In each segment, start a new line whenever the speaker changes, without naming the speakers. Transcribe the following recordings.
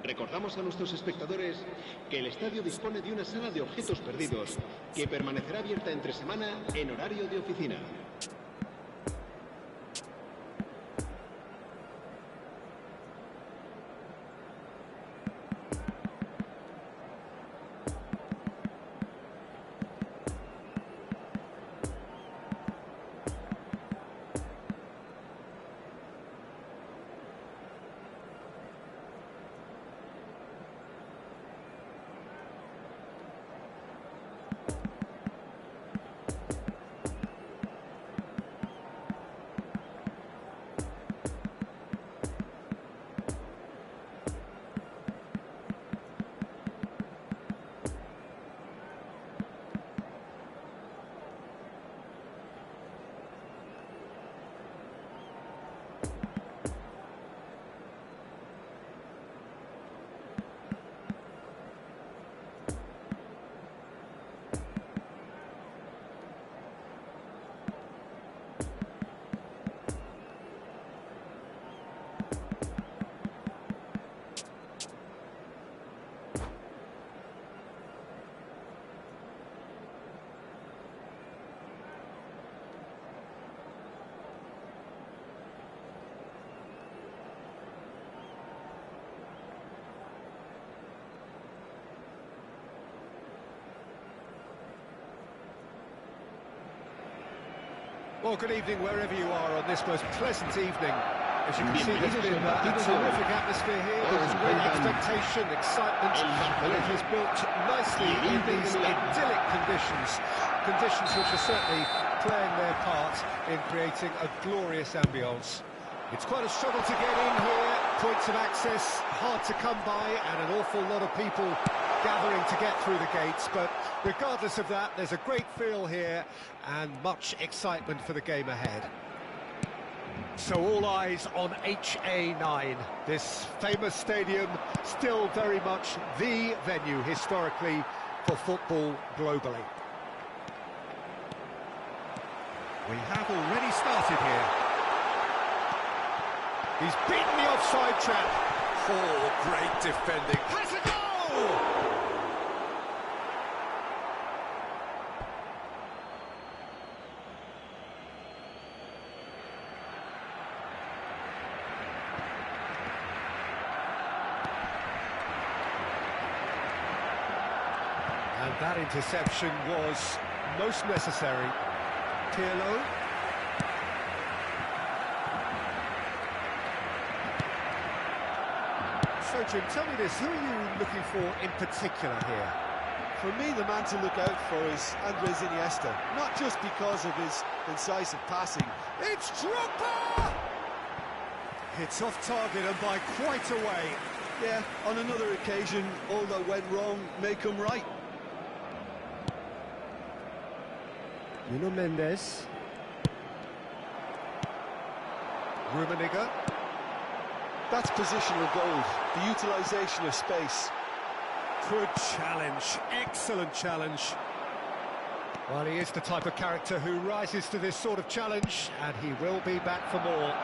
Recordamos a nuestros espectadores que el estadio dispone de una sala de objetos perdidos que permanecerá abierta entre semana en horario de oficina.
Well, good evening wherever you are on this most pleasant evening. As you can see, there's been a terrific atmosphere here. There's great expectation, excitement, and it has built nicely in these idyllic conditions. Conditions which are certainly playing their part in creating a glorious ambience. It's quite a struggle to get in here. Points of access hard to come by, and an awful lot of people gathering to get through the gates, but regardless of that, there's a great feel here and much excitement for the game ahead. So all eyes on HA9, this famous stadium, still very much the venue historically for football globally. We have already started here. He's beaten the offside trap. Oh, great defending. Has a goal! And that interception was most necessary. Pirlo. So, Jim, tell me this, who are you looking for in particular here?
For me, the man to look out for is Andres Iniesta, not just because of his incisive passing.
It's Drogba! It's off target and by quite a way.
Yeah, on another occasion, all that went wrong may come right.
Nuno Mendes. Rummenigge.
That's positional gold, the utilisation of space.
Good challenge, excellent challenge. Well, he is the type of character who rises to this sort of challenge, and he will be back for more.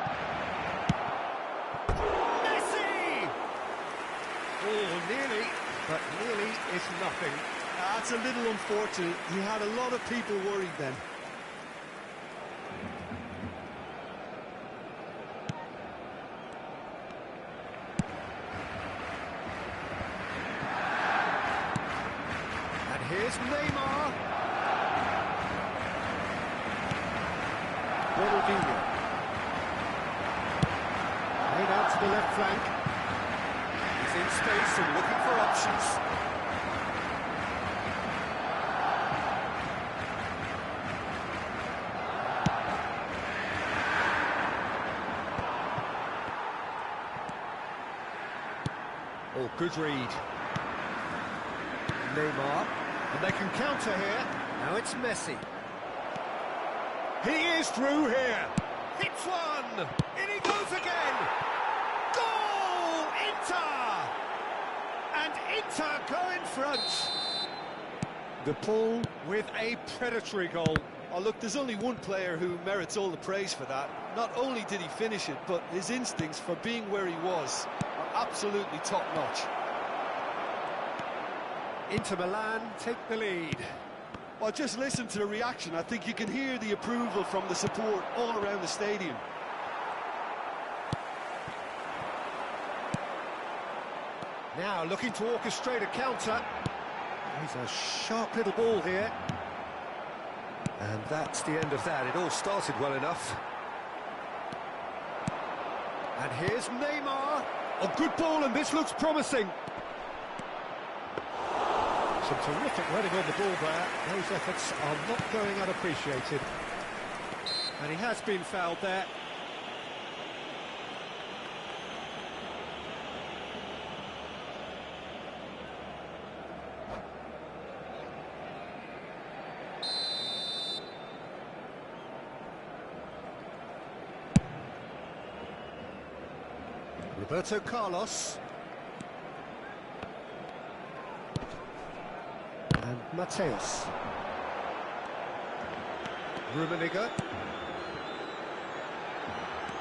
Messi! Oh, nearly, but nearly is nothing.
That's a little unfortunate. He had a lot of people worried then.
And here's Neymar. Ronaldinho. Played out to the left flank. He's in space and looking for options. Oh, good read. Neymar. And they can counter here. Now it's Messi. He is through here. Hits one. In he goes again. Goal! Inter! And Inter go in front. The pull with a predatory goal.
Oh, look, there's only one player who merits all the praise for that. Not only did he finish it, but his instincts for being where he was are absolutely top-notch.
Inter Milan take the lead.
Well, just listen to the reaction. I think you can hear the approval from the support all around the stadium.
Now looking to orchestrate a counter. He's a sharp little ball here. And that's the end of that. It all started well enough. And here's Neymar. A good ball, and this looks promising. Some terrific running on the ball there. Those efforts are not going unappreciated. And he has been fouled there. Roberto Carlos. And Mateus. Rummenigge.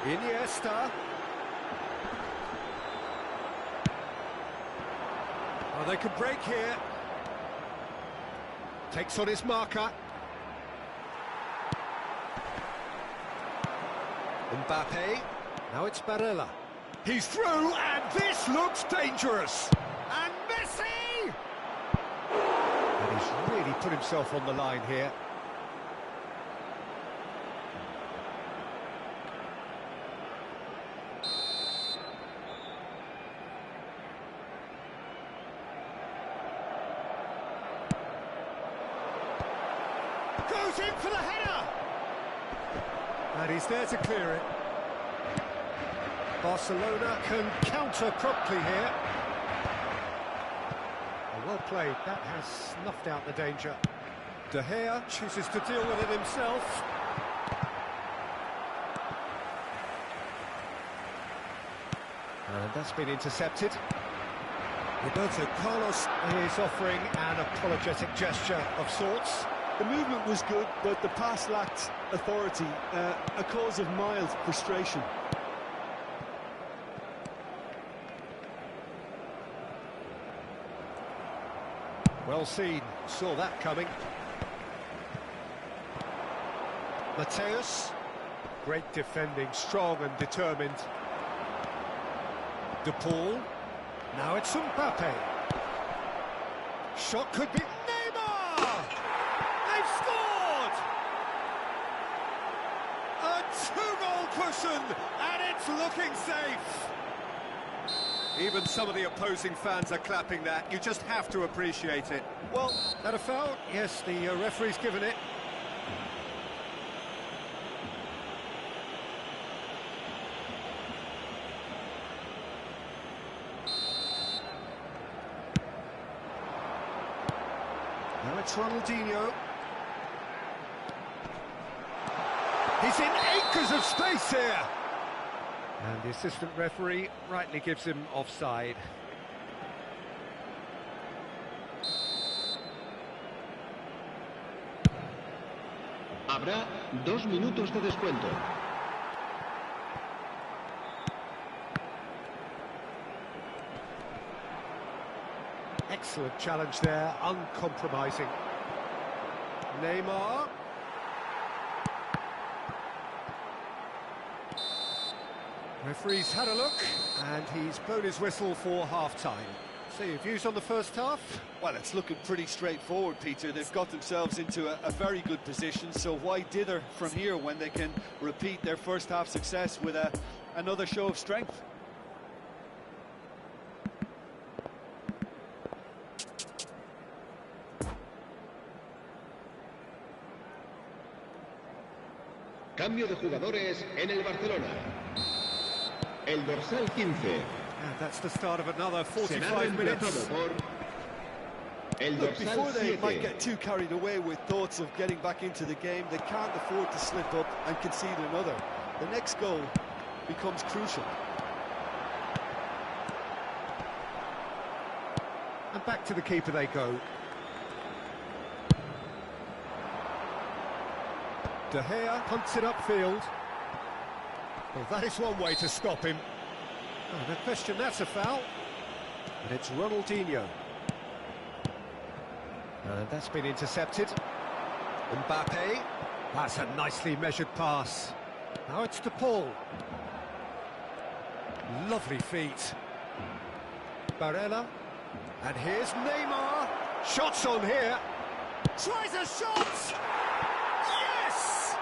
Iniesta. Oh, they could break here. Takes on his marker. Mbappe. Now it's Barella. He's through, and this looks dangerous. And Messi! And he's really put himself on the line here. Goes in for the header! And he's there to clear it. Barcelona can counter promptly here. Well played, that has snuffed out the danger. De Gea chooses to deal with it himself. And that's been intercepted. Roberto Carlos is offering an apologetic gesture of sorts.
The movement was good, but the pass lacked authority, a cause of mild frustration.
Well seen, saw that coming. Mateus, great defending, strong and determined. De Paul, now it's Mbappe. Shot could be Neymar! They've scored! A two-goal cushion, and it's looking safe. Even some of the opposing fans are clapping that. You just have to appreciate it. Well, that a foul? Yes, the referee's given it. Now it's Ronaldinho. He's in acres of space here. And the assistant referee rightly gives him offside.
Habrá 2 minutos de descuento.
Excellent challenge there, uncompromising. Neymar. Referee's had a look, and he's blown his whistle for half-time. So your views on the first half?
Well, it's looking pretty straightforward, Peter. They've got themselves into a very good position, so why dither from here when they can repeat their first half success with another show of strength?
Cambio de jugadores en el Barcelona. El dorsal 15.
And that's the start of another
Será
45 minutes.
reemplazado por el
Look,
dorsal
before they
7.
might get too carried away with thoughts of getting back into the game, they can't afford to slip up and concede another. The next goal becomes crucial.
And back to the keeper they go. De Gea punts it upfield. Well, that is one way to stop him. Oh, no question, that's a foul. And it's Ronaldinho. And that's been intercepted. Mbappe. That's a nicely measured pass. Now it's to Paul. Lovely feet. Barella. And here's Neymar. Shots on here. Tries a shot! Yes!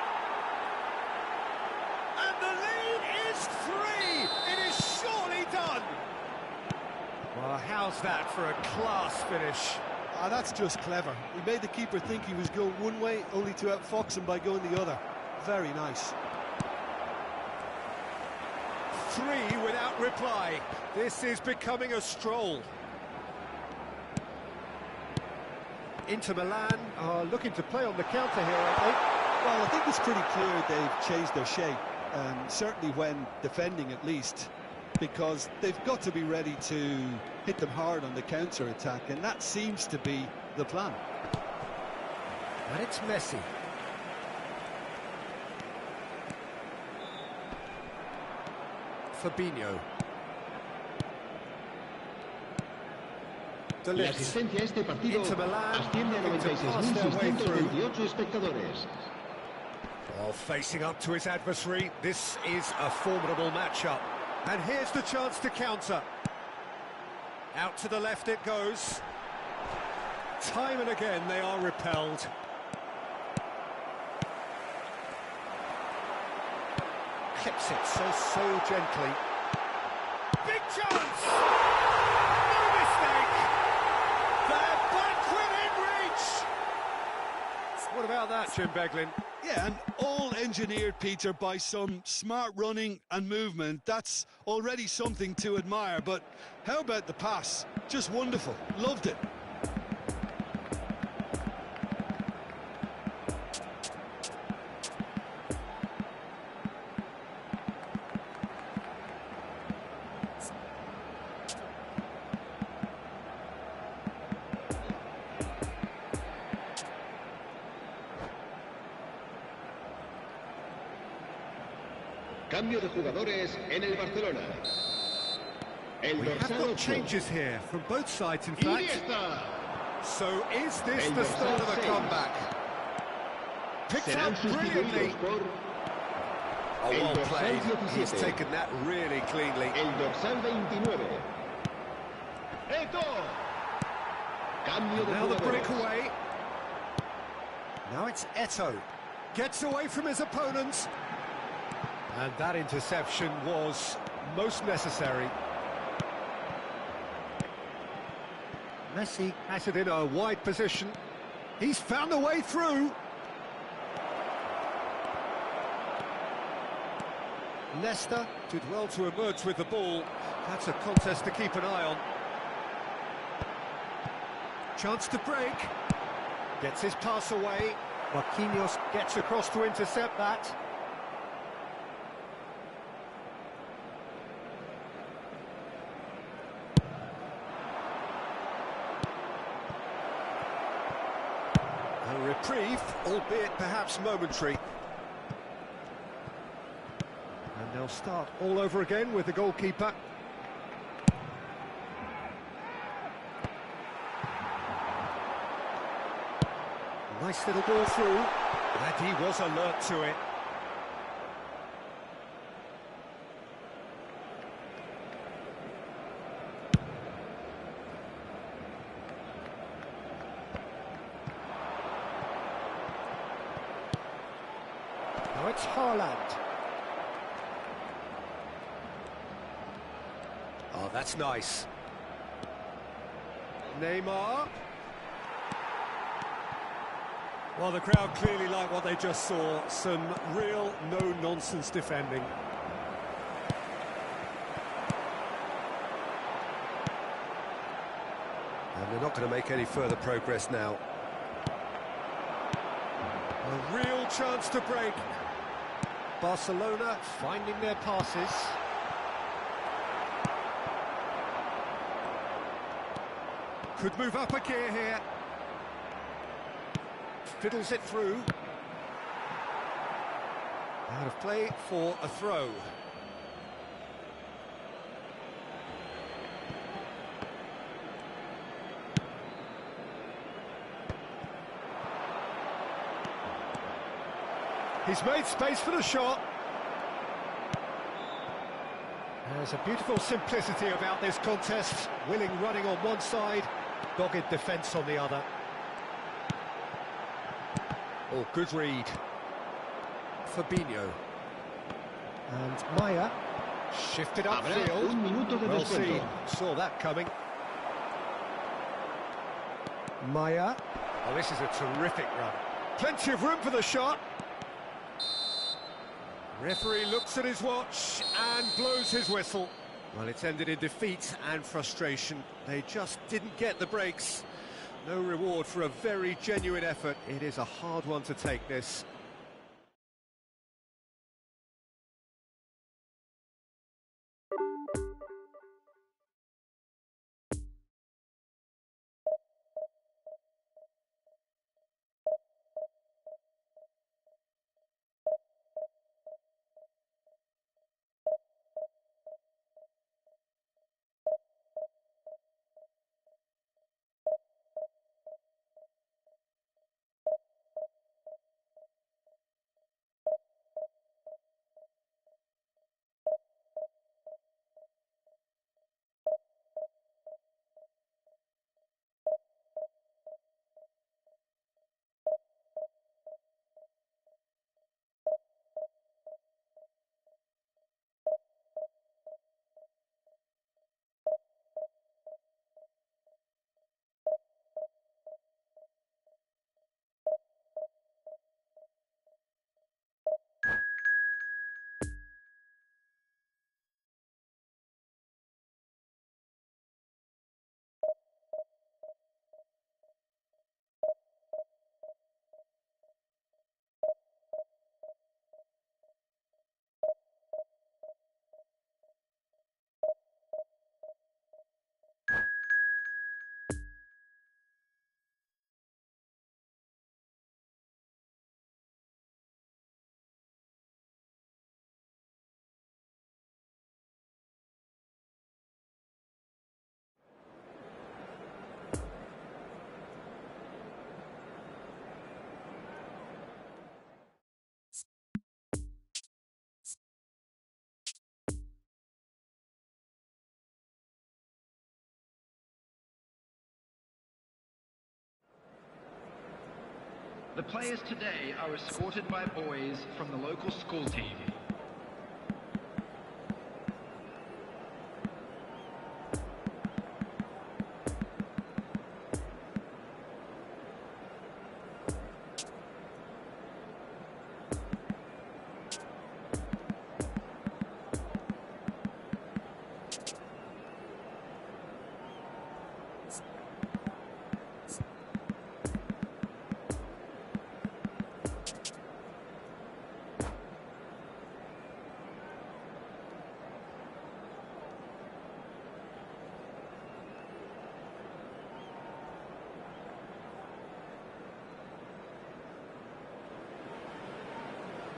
And the lead is 3! It is surely done! Well, how's that for a class finish?
Ah, that's just clever. He made the keeper think he was going one way, only to outfox him by going the other. Very nice.
3 without reply. This is becoming a stroll. Inter Milan are looking to play on the counter here, aren't they?
Well, I think it's pretty clear they've changed their shape, certainly when defending at least, because they've got to be ready to hit them hard on the counter-attack, and that seems to be the plan.
And it's Messi. Fabinho.
La asistencia a este partido asciende a 96.628 espectadores.
Well, facing up to his adversary, this is a formidable matchup. And here's the chance to counter. Out to the left it goes. Time and again they are repelled. Clips it so gently. Big chance! No mistake! They're back within reach! What about that, Jim Beglin?
Yeah, and all engineered, Peter, by some smart running and movement. That's already something to admire, but how about the pass? Just wonderful. Loved it.
Cambio de jugadores en el Barcelona. El
We have
dorsal
got
8.
changes here, from both sides in fact.
Iniesta.
So is this
El
the start of
dorsal
a
6.
comeback? Picked
Serán
up brilliantly.
sustituidos por
Oh,
el
well
dorsal
played. He's
17.
taken that really cleanly.
El dorsal 29. Eto. Cambio de
Now the
jugadores.
breakaway. Now it's Eto. Gets away from his opponents. And that interception was most necessary. Messi has it in a wide position. He's found a way through. Leicester did well to emerge with the ball. That's a contest to keep an eye on. Chance to break. Gets his pass away. Marquinhos gets across to intercept that. A reprieve, albeit perhaps momentary. And they'll start all over again with the goalkeeper. Nice little ball through, and he was alert to it. Now it's Haaland. Oh, that's nice. Neymar. Well, the crowd clearly like what they just saw. Some real no-nonsense defending. And they're not going to make any further progress now. A real chance to break. Barcelona finding their passes. Could move up a gear here. Fiddles it through. Out of play for a throw. He's made space for the shot. There's a beautiful simplicity about this contest. Willing running on one side, dogged defence on the other. Oh, good read. Fabinho. And Maya shifted upfield. Well seen, saw that coming. Maya. Oh, this is a terrific run. Plenty of room for the shot. Referee looks at his watch and blows his whistle. Well, it's ended in defeat and frustration. They just didn't get the breaks. No reward for a very genuine effort. It is a hard one to take, this.
The players today are escorted by boys from the local school team.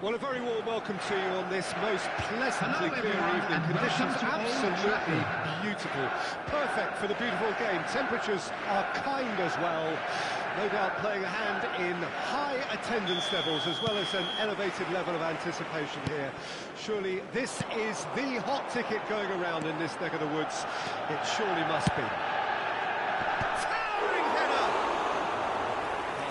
Well, a very warm welcome to you on this most pleasantly clear evening. Conditions absolutely beautiful. Perfect for the beautiful game. Temperatures are kind as well. No doubt playing a hand in high attendance levels as well as an elevated level of anticipation here. Surely this is the hot ticket going around in this neck of the woods. It surely must be. Towering header!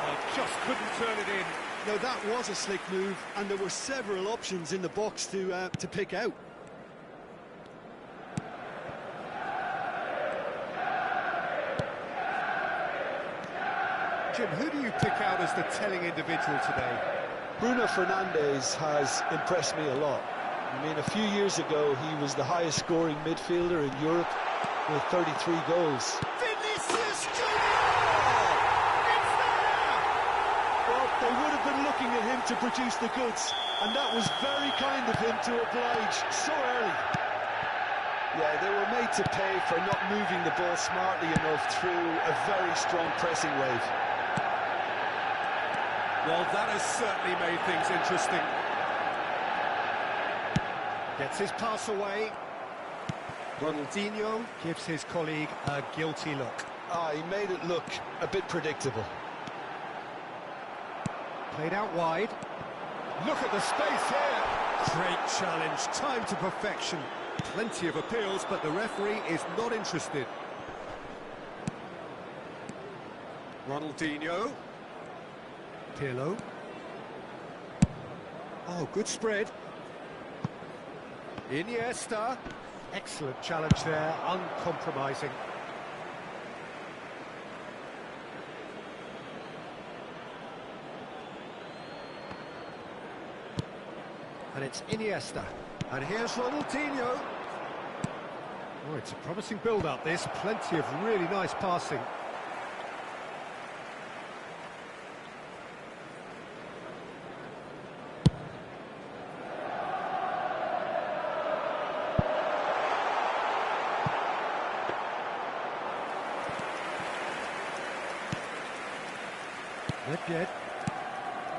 Oh, just couldn't turn it in.
No, that was a slick move, and there were several options in the box to pick out.
Jim, who do you pick out as the telling individual today?
Bruno Fernandes has impressed me a lot. I mean, a few years ago, he was the highest scoring midfielder in Europe with 33 goals.
Vinicius Junior! It's there!
Well, they would have been looking at him to produce the goods, and that was very kind of him to oblige so early. Yeah, they were made to pay for not moving the ball smartly enough through a very strong pressing wave.
Well, that has certainly made things interesting. Gets his pass away. Ronaldinho gives his colleague a guilty look.
He made it look a bit predictable.
Played out wide. Look at the space here. Great challenge, time to perfection. Plenty of appeals, but the referee is not interested. Ronaldinho. Pirlo. Oh, good spread. Iniesta. Excellent challenge there, uncompromising. And it's Iniesta. And here's Ronaldinho. Oh, it's a promising build-up, this. Plenty of really nice passing.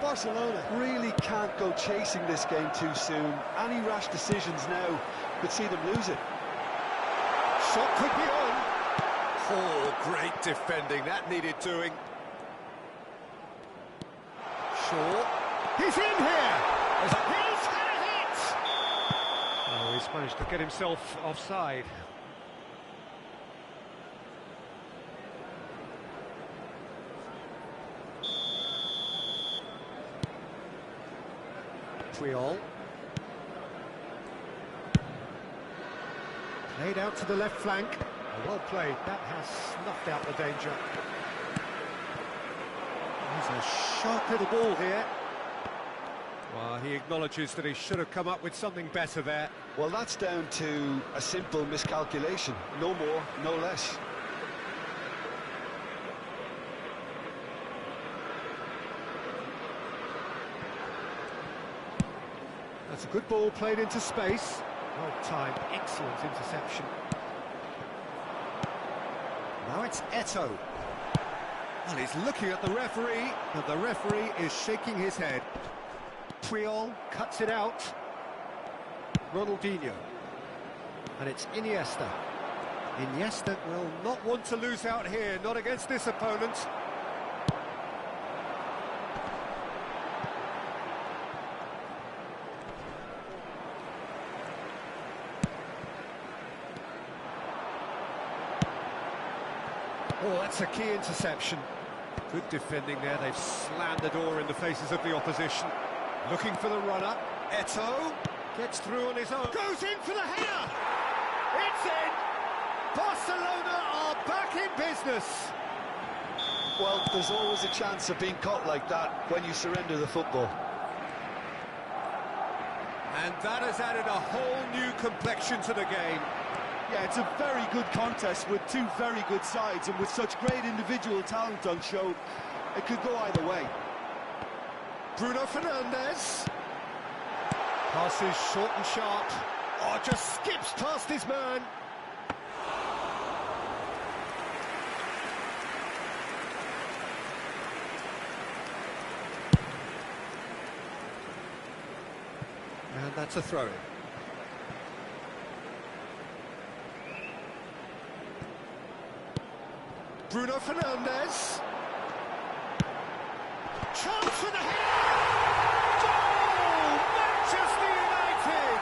Barcelona really can't go chasing this game too soon. Any rash decisions now could see them lose it.
Shot could be on. Oh, great defending. That needed doing. Shaw. He's in here. He's had a hit. Oh, he's managed to get himself offside. Lagloilol. Played out to the left flank. Well played. That has snuffed out the danger. There's a sharp little ball here. Well, he acknowledges that he should have come up with something better there.
Well, that's down to a simple miscalculation. No more, no less.
That's a good ball played into space. Well timed, excellent interception. Now it's Eto'o. Well, he's looking at the referee, but the referee is shaking his head. Puyol cuts it out. Ronaldinho. And it's Iniesta. Iniesta will not want to lose out here, not against this opponent. Oh, that's a key interception. Good defending there. They've slammed the door in the faces of the opposition. Looking for the runner. Eto'o gets through on his own. Goes in for the header! It's in! Barcelona are back in business!
Well, there's always a chance of being caught like that when you surrender the football.
And that has added a whole new complexion to the game.
Yeah, it's a very good contest with two very good sides, and with such great individual talent on show, it could go either way.
Bruno Fernandes. Passes short and sharp. Oh, just skips past his man. And that's a throw-in. Bruno Fernandes. Chance for the header! Goal! Manchester United!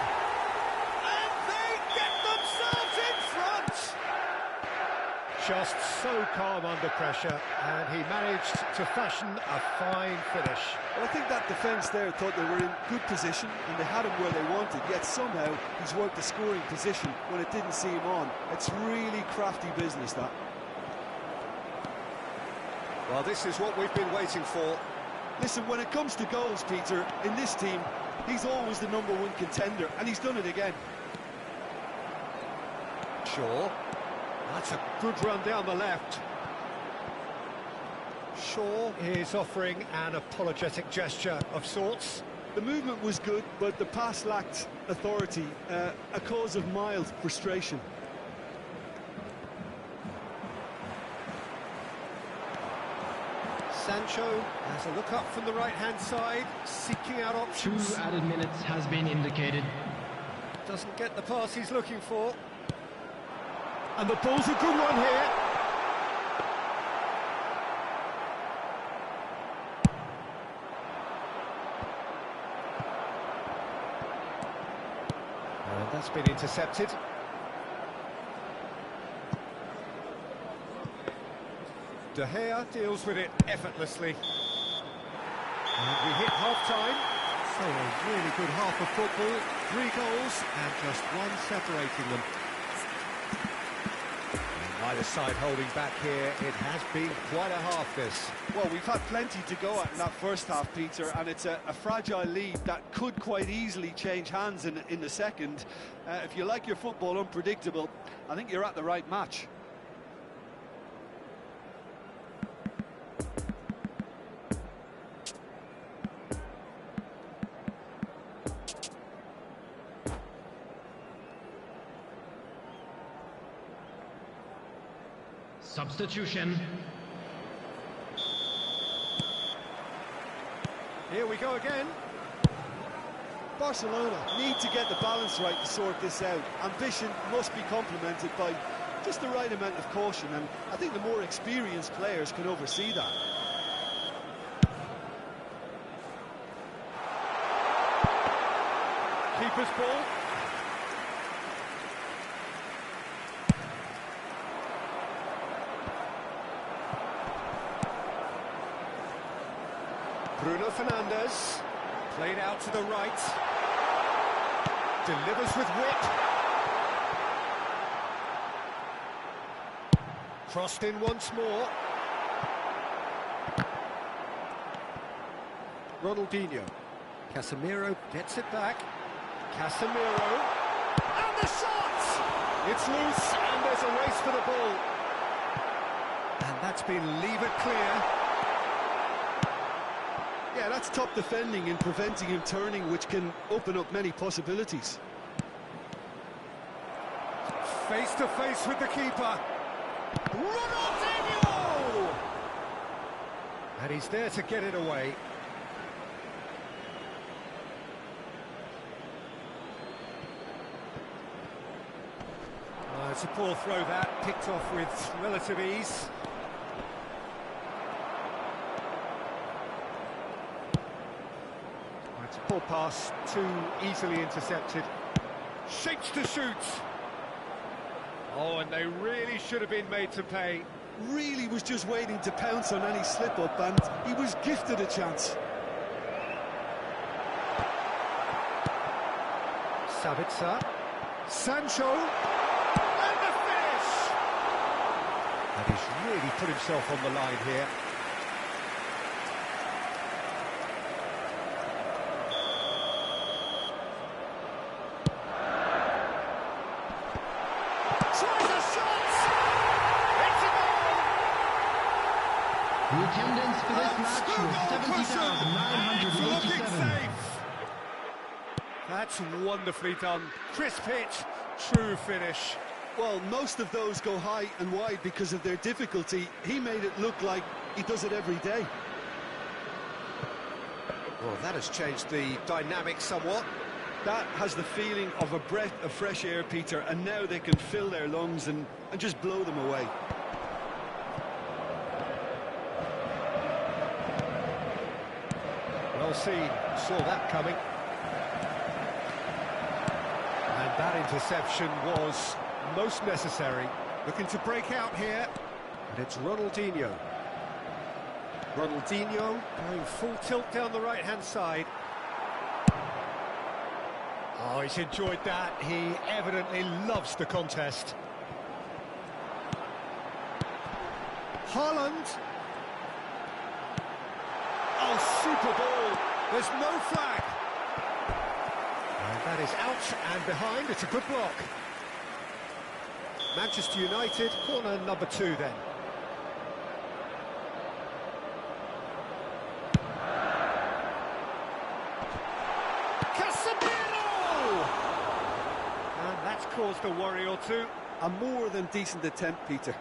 And they get themselves in front! Just so calm under pressure, and he managed to fashion a fine finish.
Well, I think that defence there thought they were in good position, and they had him where they wanted, yet somehow he's worked the scoring position when it didn't see him on. It's really crafty business, that.
Well, this is what we've been waiting for.
Listen, when it comes to goals, Peter, in this team, he's always the #1 contender, and he's done it again.
Shaw. That's a good run down the left. Shaw is offering an apologetic gesture of sorts.
The movement was good, but the pass lacked authority, a cause of mild frustration.
Sancho has a look up from the right-hand side, seeking out options.
2 added minutes has been indicated.
Doesn't get the pass he's looking for. And the ball's a good one here. That's been intercepted. De Gea deals with it effortlessly. And we hit half-time. So a really good half of football. 3 goals and just one separating them. And neither side holding back here. It has been quite a half, this.
Well, we've had plenty to go at in that first half, Peter, and it's a fragile lead that could quite easily change hands in the second. If you like your football unpredictable, I think you're at the right match.
Substitution.
Here we go again.
Barcelona need to get the balance right to sort this out. Ambition must be complemented by just the right amount of caution, and I think the more experienced players can oversee that.
Keeper's ball. Bruno Fernandes, played out to the right, delivers with wit, crossed in once more, Ronaldinho, Casemiro gets it back, Casemiro, and the shot! It's loose, and there's a race for the ball, and that's been levered clear.
Yeah, that's top defending and preventing him turning, which can open up many possibilities.
Face to face with the keeper. Ronaldinho! And he's there to get it away. It's a poor throw that, picked off with relative ease. It's a poor pass, too easily intercepted. Shapes to shoot. Oh, and they really should have been made to pay.
Really was just waiting to pounce on any slip-up, and he was gifted a chance.
Sabitzer. Sancho. And the finish! And he's really put himself on the line here.
The attendance for this match was 70,987.
That's wonderfully done. Crisp hit, true finish.
Well, most of those go high and wide because of their difficulty. He made it look like he does it every day.
Well, that has changed the dynamic somewhat.
That has the feeling of a breath of fresh air, Peter, and now they can fill their lungs and just blow them away.
Well seen, saw that coming. And that interception was most necessary. Looking to break out here, and it's Ronaldinho. Ronaldinho going full tilt down the right-hand side. Oh, he's enjoyed that. He evidently loves the contest. Haaland. Oh, super ball. There's no flag. And that is out and behind. It's a good block. Manchester United, corner number 2 then. And that's caused a worry or two.
A more than decent attempt, Peter.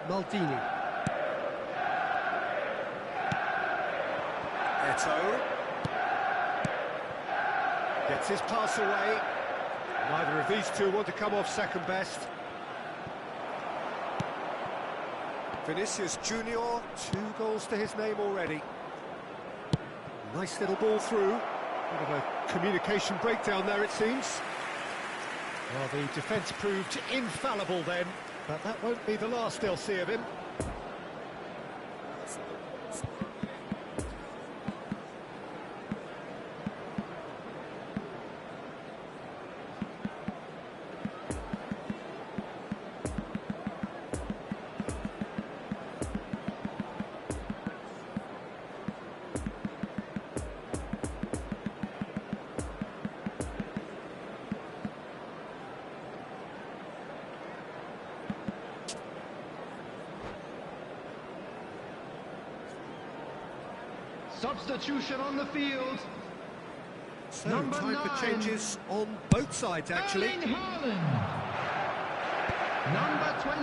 Maldini. Eto'o. Gets his pass away. Neither of these two want to come off second best. Vinicius Junior, 2 goals to his name already. Nice little ball through. Bit of a communication breakdown there, it seems. Well, the defence proved infallible then, but that won't be the last they'll see of him.
Substitution on the field.
So,
Number
time
9.
for changes on both sides, actually.
Erling Haaland. Number 20.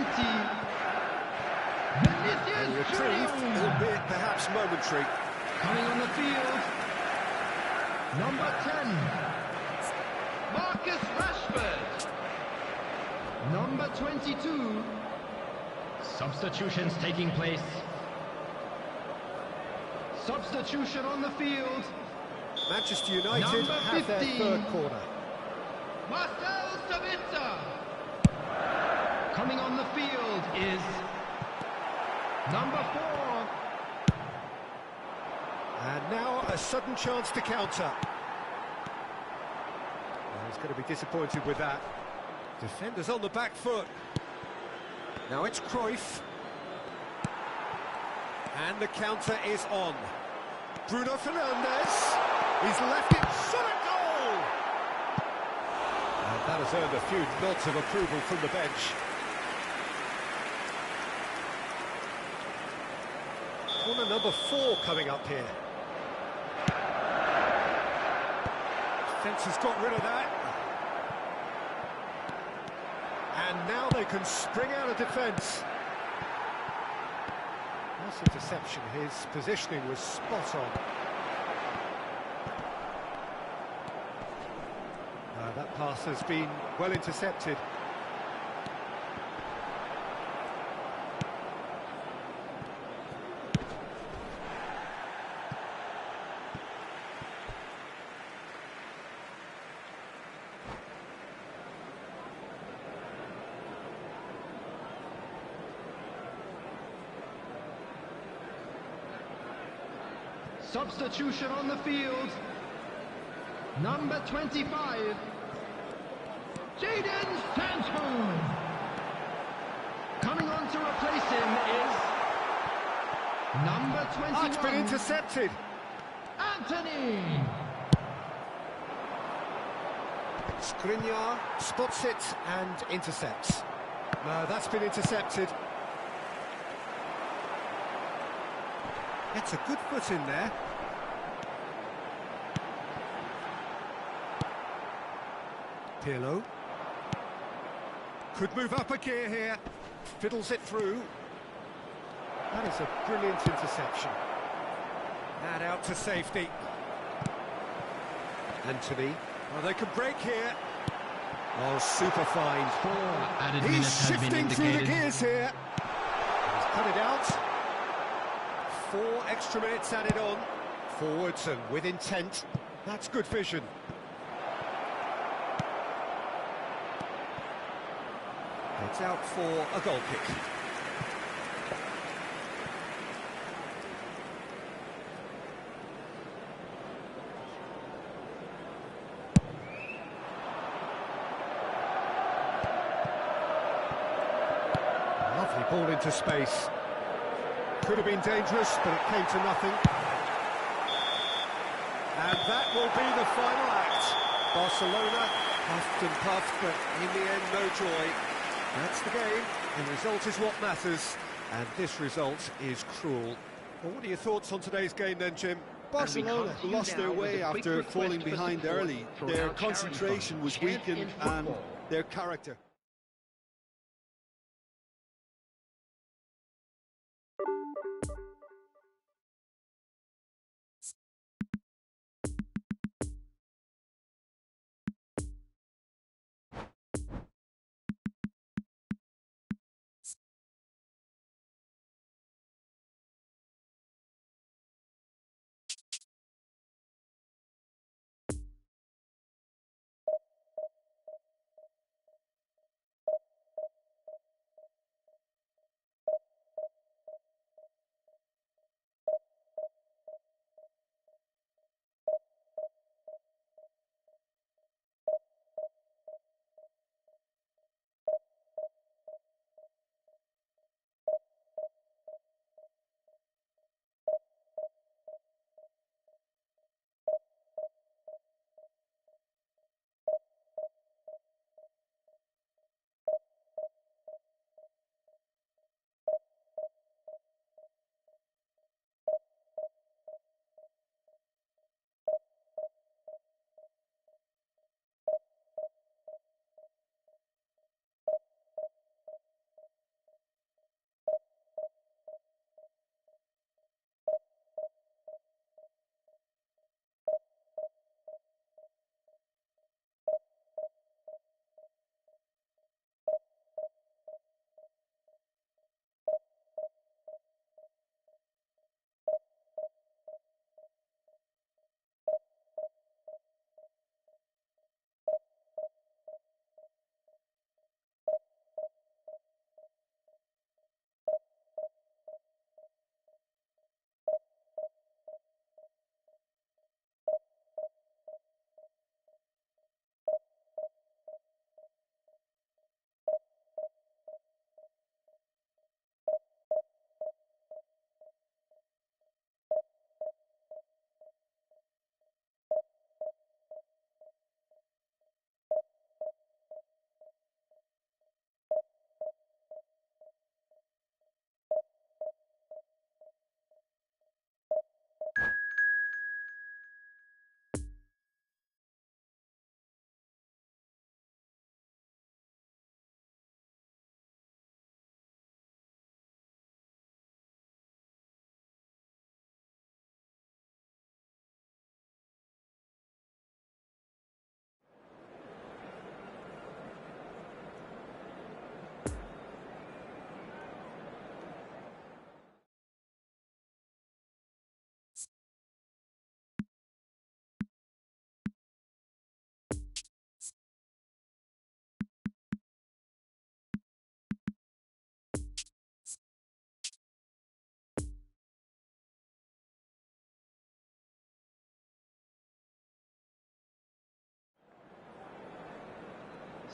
A
Vinicius
reprieve,
Junior.
albeit perhaps momentary.
Coming on the field. Number 10. Marcus Rashford. Number 22. Substitutions taking place. Substitution on the field.
Manchester United
Number
have their
15.
third corner.
Marcel Sabitzer. Coming on the field is number 4.
And now a sudden chance to counter. Well, he's going to be disappointed with that. Defenders on the back foot. Now it's Cruyff. And the counter is on. Bruno Fernandes. He's left it. Shot a goal! And that has earned a few nods of approval from the bench. Corner number 4 coming up here. Defence has got rid of that. And now they can spring out of defence. Nice interception. His positioning was spot on. That pass has been well intercepted.
Substitution on the field. Number 25. Jadon Sancho. Coming on to replace him is number 21.
Oh, it's been intercepted.
Anthony.
Skriniar spots it and intercepts. No, that's been intercepted. Gets a good foot in there. Pirlo. Could move up a gear here. Fiddles it through. That is a brilliant interception. And out to safety. Anthony. Well, they can break here. Oh, super fine.
4 added
He's
minutes have been
shifting through the
indicated.
gears here. He's cut it out. 4 extra minutes added on. Forwards and with intent. That's good vision. It's out for a goal kick. Lovely ball into space. Could have been dangerous, but it came to nothing. And that will be the final act. Barcelona puffed and puffed, but in the end, no joy. That's the game. The result is what matters, and this result is cruel. Well, what are your thoughts on today's game then, Jim?
Barcelona lost their way after falling behind early. Their concentration was weakened and their character.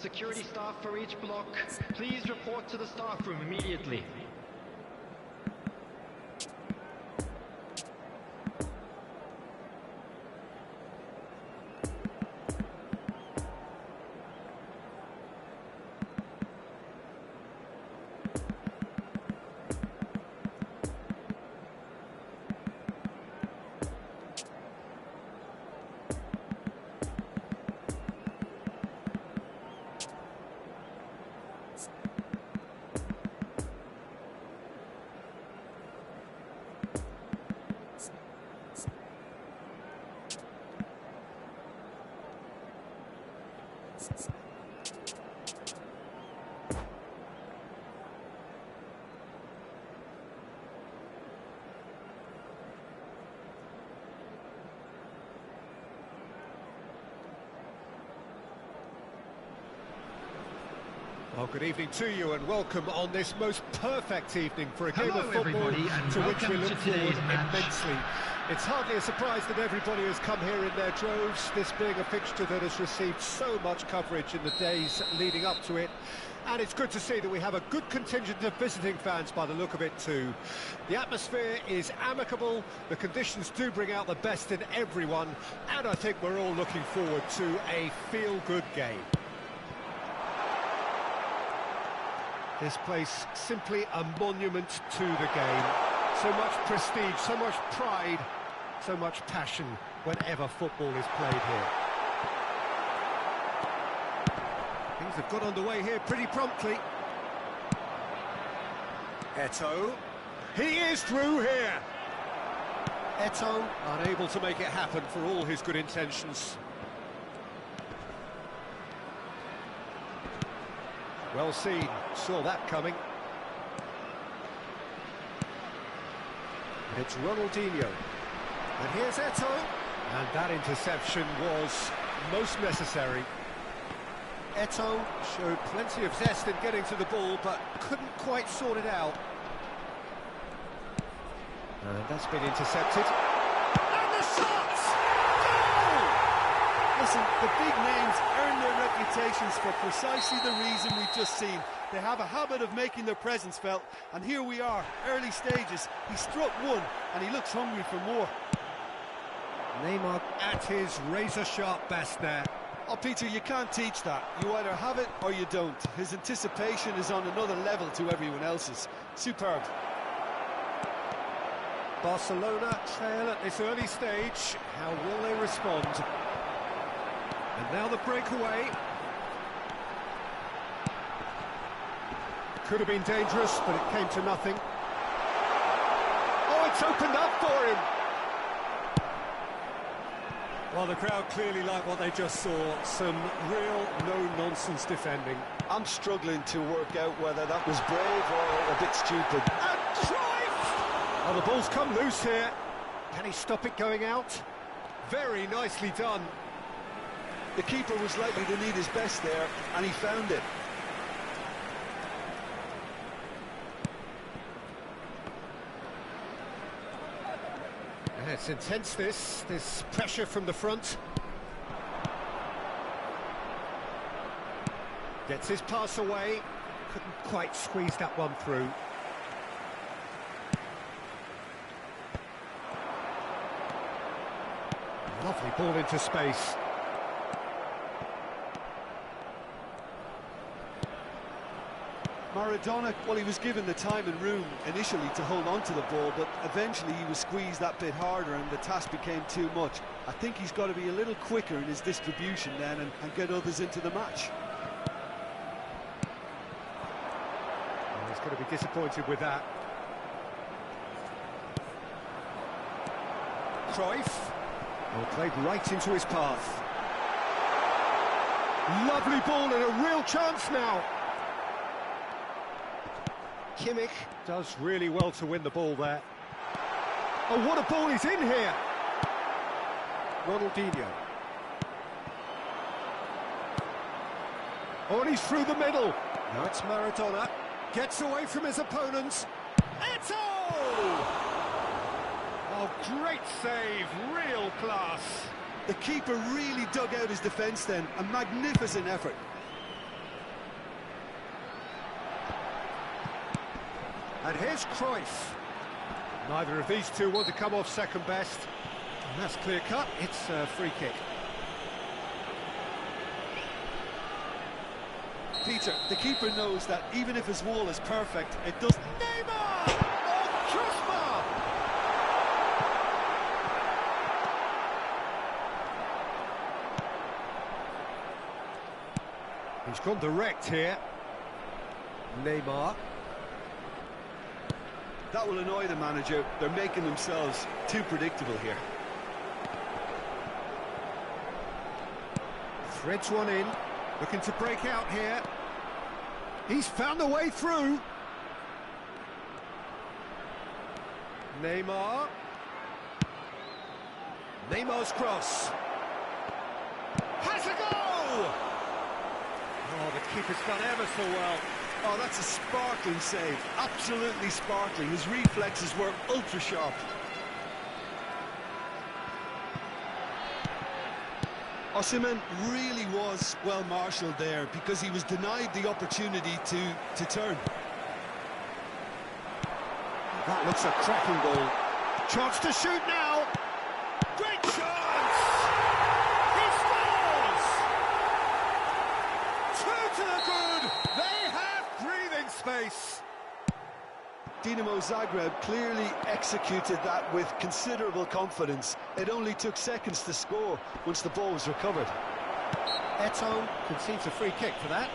Security staff for each block, please report to the staff room immediately.
Well, good evening to you and welcome on this most perfect evening for a game
Hello,
of football
everybody, and
to which we
welcome
look
to
forward
today's match.
immensely. It's hardly a surprise that everybody has come here in their droves, this being a fixture that has received so much coverage in the days leading up to it. And it's good to see that we have a good contingent of visiting fans by the look of it too. The atmosphere is amicable, the conditions do bring out the best in everyone, and I think we're all looking forward to a feel-good game. This place simply a monument to the game. So much prestige, so much pride, so much passion whenever football is played here. Things have got underway here pretty promptly. Eto'o. He is through here. Eto'o unable to make it happen for all his good intentions. Well seen, saw that coming. It's Ronaldinho. And here's Eto'o. And that interception was most necessary. Eto'o showed plenty of zest in getting to the ball, but couldn't quite sort it out. And that's been intercepted. And the shot! Goal!
Listen, the big names earn their reputations for precisely the reason we've just seen. They have a habit of making their presence felt, and here we are, early stages. He struck one, and he looks hungry for more.
Neymar at his razor-sharp best there.
Oh, Peter, you can't teach that. You either have it or you don't. His anticipation is on another level to everyone else's. Superb.
Barcelona trail at this early stage. How will they respond? And now the breakaway. Could have been dangerous, but it came to nothing. Oh, it's opened up for him. Well, the crowd clearly like what they just saw. Some real no-nonsense defending.
I'm struggling to work out whether that was brave or a bit stupid.
And Cruyff! Oh, the ball's come loose here. Can he stop it going out? Very nicely done.
The keeper was likely to need his best there, and he found it.
Yeah, it's intense, this pressure from the front. Gets his pass away. Couldn't quite squeeze that one through. Lovely ball into space.
Maradona, well, he was given the time and room initially to hold on to the ball, but eventually he was squeezed that bit harder and the task became too much. I think he's got to be a little quicker in his distribution then and get others into the match.
Well, he's going to be disappointed with that. Cruyff. Well, played right into his path. Lovely ball and a real chance now. Kimmich does really well to win the ball there. Oh, what a ball he's in here! Ronaldinho. Oh, and he's through the middle. Now it's Maradona. Gets away from his opponents. Eto'o! Oh, great save, real class.
The keeper really dug out his defence then, a magnificent effort.
And here's Cruyff. Neither of these two want to come off second best. And that's clear cut, it's a free kick.
Peter, the keeper knows that even if his wall is perfect, it doesn't...
Neymar! Oh, crossbar! He's gone direct here. Neymar.
That will annoy the manager. They're making themselves too predictable here.
Threads one in, looking to break out here. He's found a way through. Neymar. Neymar's cross. Has a goal! Oh, the keeper's done ever so well.
Oh, that's a sparkling save. Absolutely sparkling. His reflexes were ultra sharp. Osimhen really was well marshalled there because he was denied the opportunity to turn.
That looks a cracking goal. Chance to shoot now. Great chance! He scores! Two to the good. They have breathing space.
Dinamo Zagreb clearly executed that with considerable confidence. It only took seconds to score once the ball was recovered.
Eto'o concedes a free kick for that.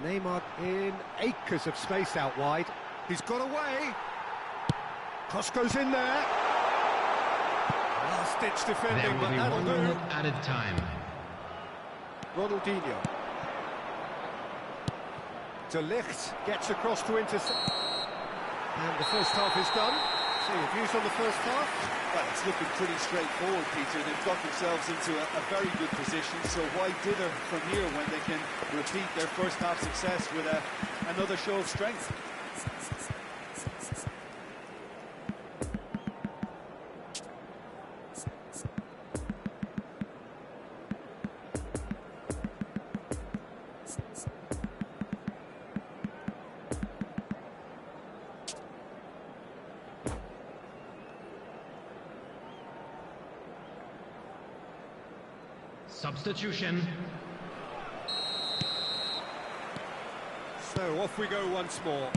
Neymar in acres of space out wide. He's got away. Cross goes in there. Last-ditch defending,
There will
but
be
that'll
1
do.
minute added time.
Ronaldinho. De Ligt gets across to intercept. And the first half is done. So your views on the first half?
Well, it's looking pretty straightforward, Peter. They've got themselves into a very good position, so why dither from here when they can repeat their first half success with another show of strength?
Substitution.
So off we go once more.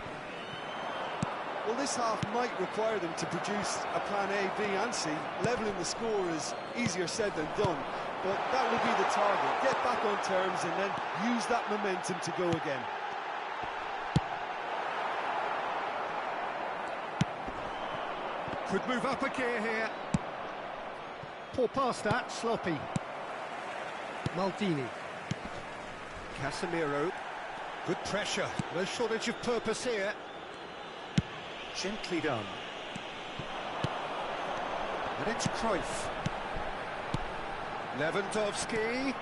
Well, this half might require them to produce a plan A, B and C. Levelling the score is easier said than done, but that will be the target. Get back on terms and then use that momentum to go again.
Could move up a gear here. Poor pass that, sloppy. Maldini. Casemiro. Good pressure. No shortage of purpose here. Gently done. And it's Cruyff. Lewandowski.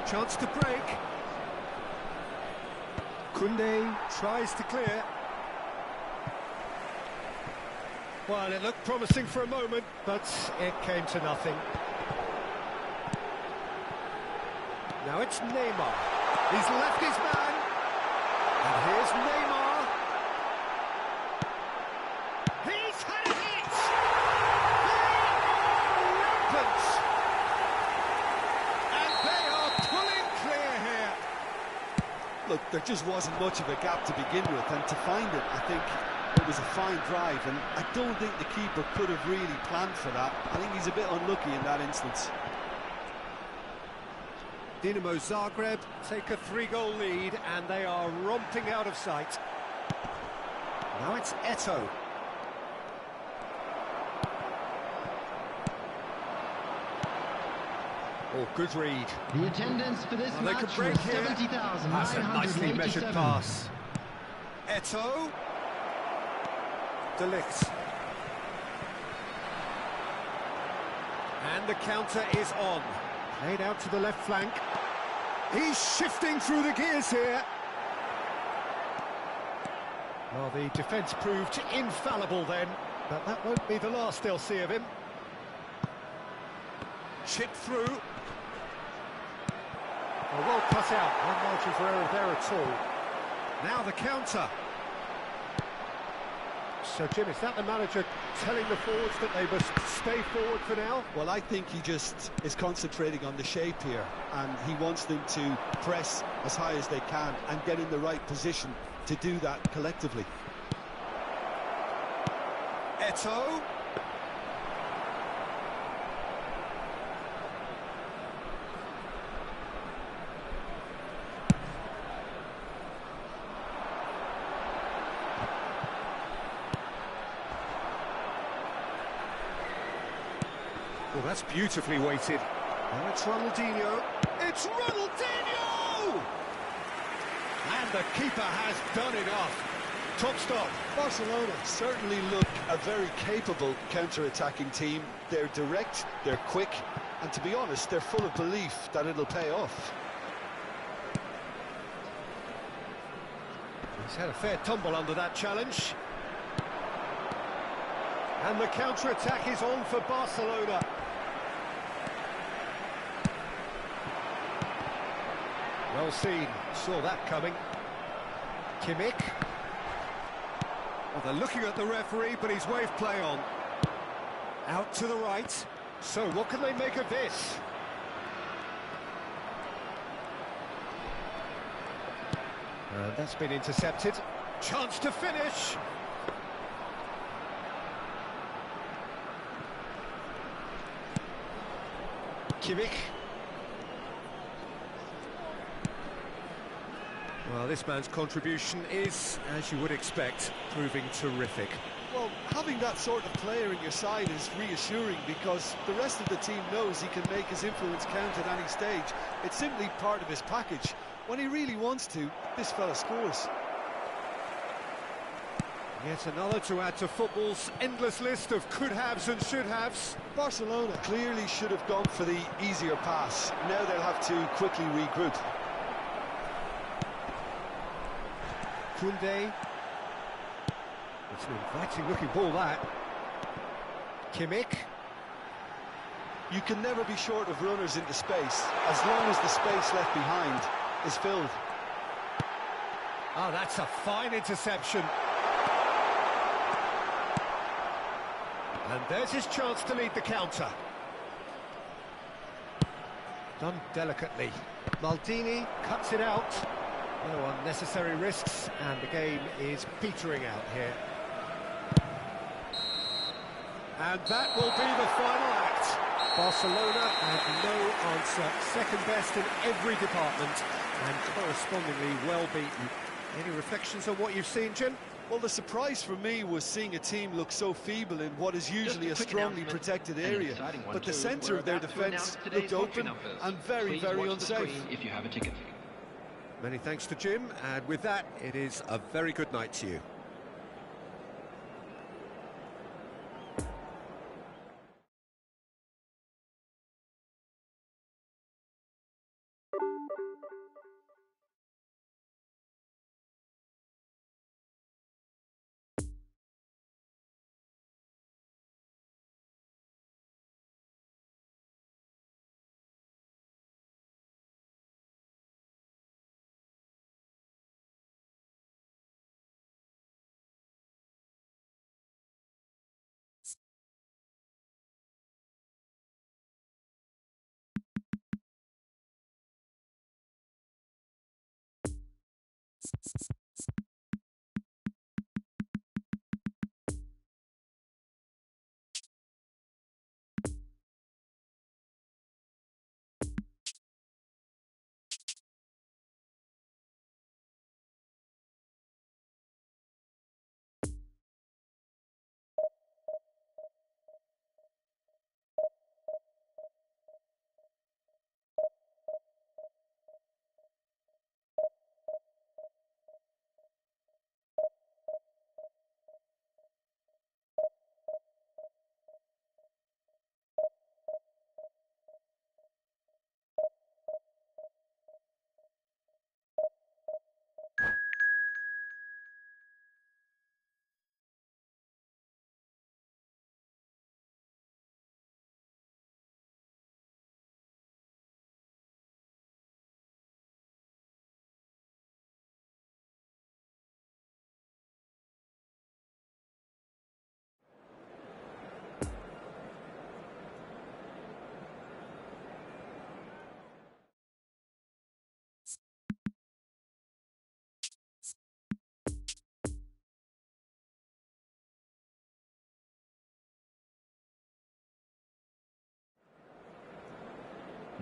Chance to break. Koundé tries to clear. Well, it looked promising for a moment, but it came to nothing. Now it's Neymar. He's left his man. And here's Neymar. He's had a hit! They are rampant! And they are pulling clear here.
Look, there just wasn't much of a gap to begin with, and to find it, I think it was a fine drive, and I don't think the keeper could have really planned for that. I think he's a bit unlucky in that instance.
Dinamo Zagreb take a 3-goal lead, and they are romping out of sight. Now it's Eto'o. Oh, good read.
The attendance for this
They
match
could break
was
here.
70,987.
That's a nicely measured pass. Eto'o. De Ligt. And the counter is on. Played out to the left flank. He's shifting through the gears here. Well, the defence proved infallible then, but that won't be the last they'll see of him. Chip through. Well cut out, no margin for error there at all. Now the counter. So, Jim, is that the manager telling the forwards that they must stay forward for now?
Well, I think he just is concentrating on the shape here, and he wants them to press as high as they can and get in the right position to do that collectively.
Eto'o. Well, that's beautifully weighted. Now it's Ronaldinho. It's Ronaldinho! And the keeper has done enough. Top stop.
Barcelona certainly look a very capable counter-attacking team. They're direct, they're quick, and to be honest, they're full of belief that it'll pay off.
He's had a fair tumble under that challenge. And the counter-attack is on for Barcelona. Well seen, saw that coming. Kimmich. Well, they're looking at the referee, but he's waved play on. Out to the right. So, what can they make of this? That's been intercepted. Chance to finish. Kimmich. Well, this man's contribution is, as you would expect, proving terrific.
Well, having that sort of player in your side is reassuring because the rest of the team knows he can make his influence count at any stage. It's simply part of his package. When he really wants to, this fella scores.
Yet another to add to football's endless list of could-haves and should-haves.
Barcelona clearly should have gone for the easier pass. Now they'll have to quickly regroup.
Koundé. It's an inviting-looking ball, that. Kimmich.
You can never be short of runners into space, as long as the space left behind is filled.
Oh, that's a fine interception. And there's his chance to lead the counter. Done delicately. Maldini cuts it out. No unnecessary risks, and the game is petering out here. And that will be the final act. Barcelona had no answer. Second best in every department, and correspondingly well beaten. Any reflections on what you've seen, Jim?
Well, the surprise for me was seeing a team look so feeble in what is usually a strongly protected area. But the centre of their defence looked open and very, very unsafe.
If you have a ticket.
Many thanks to Jim, and with that, it is a very good night to you.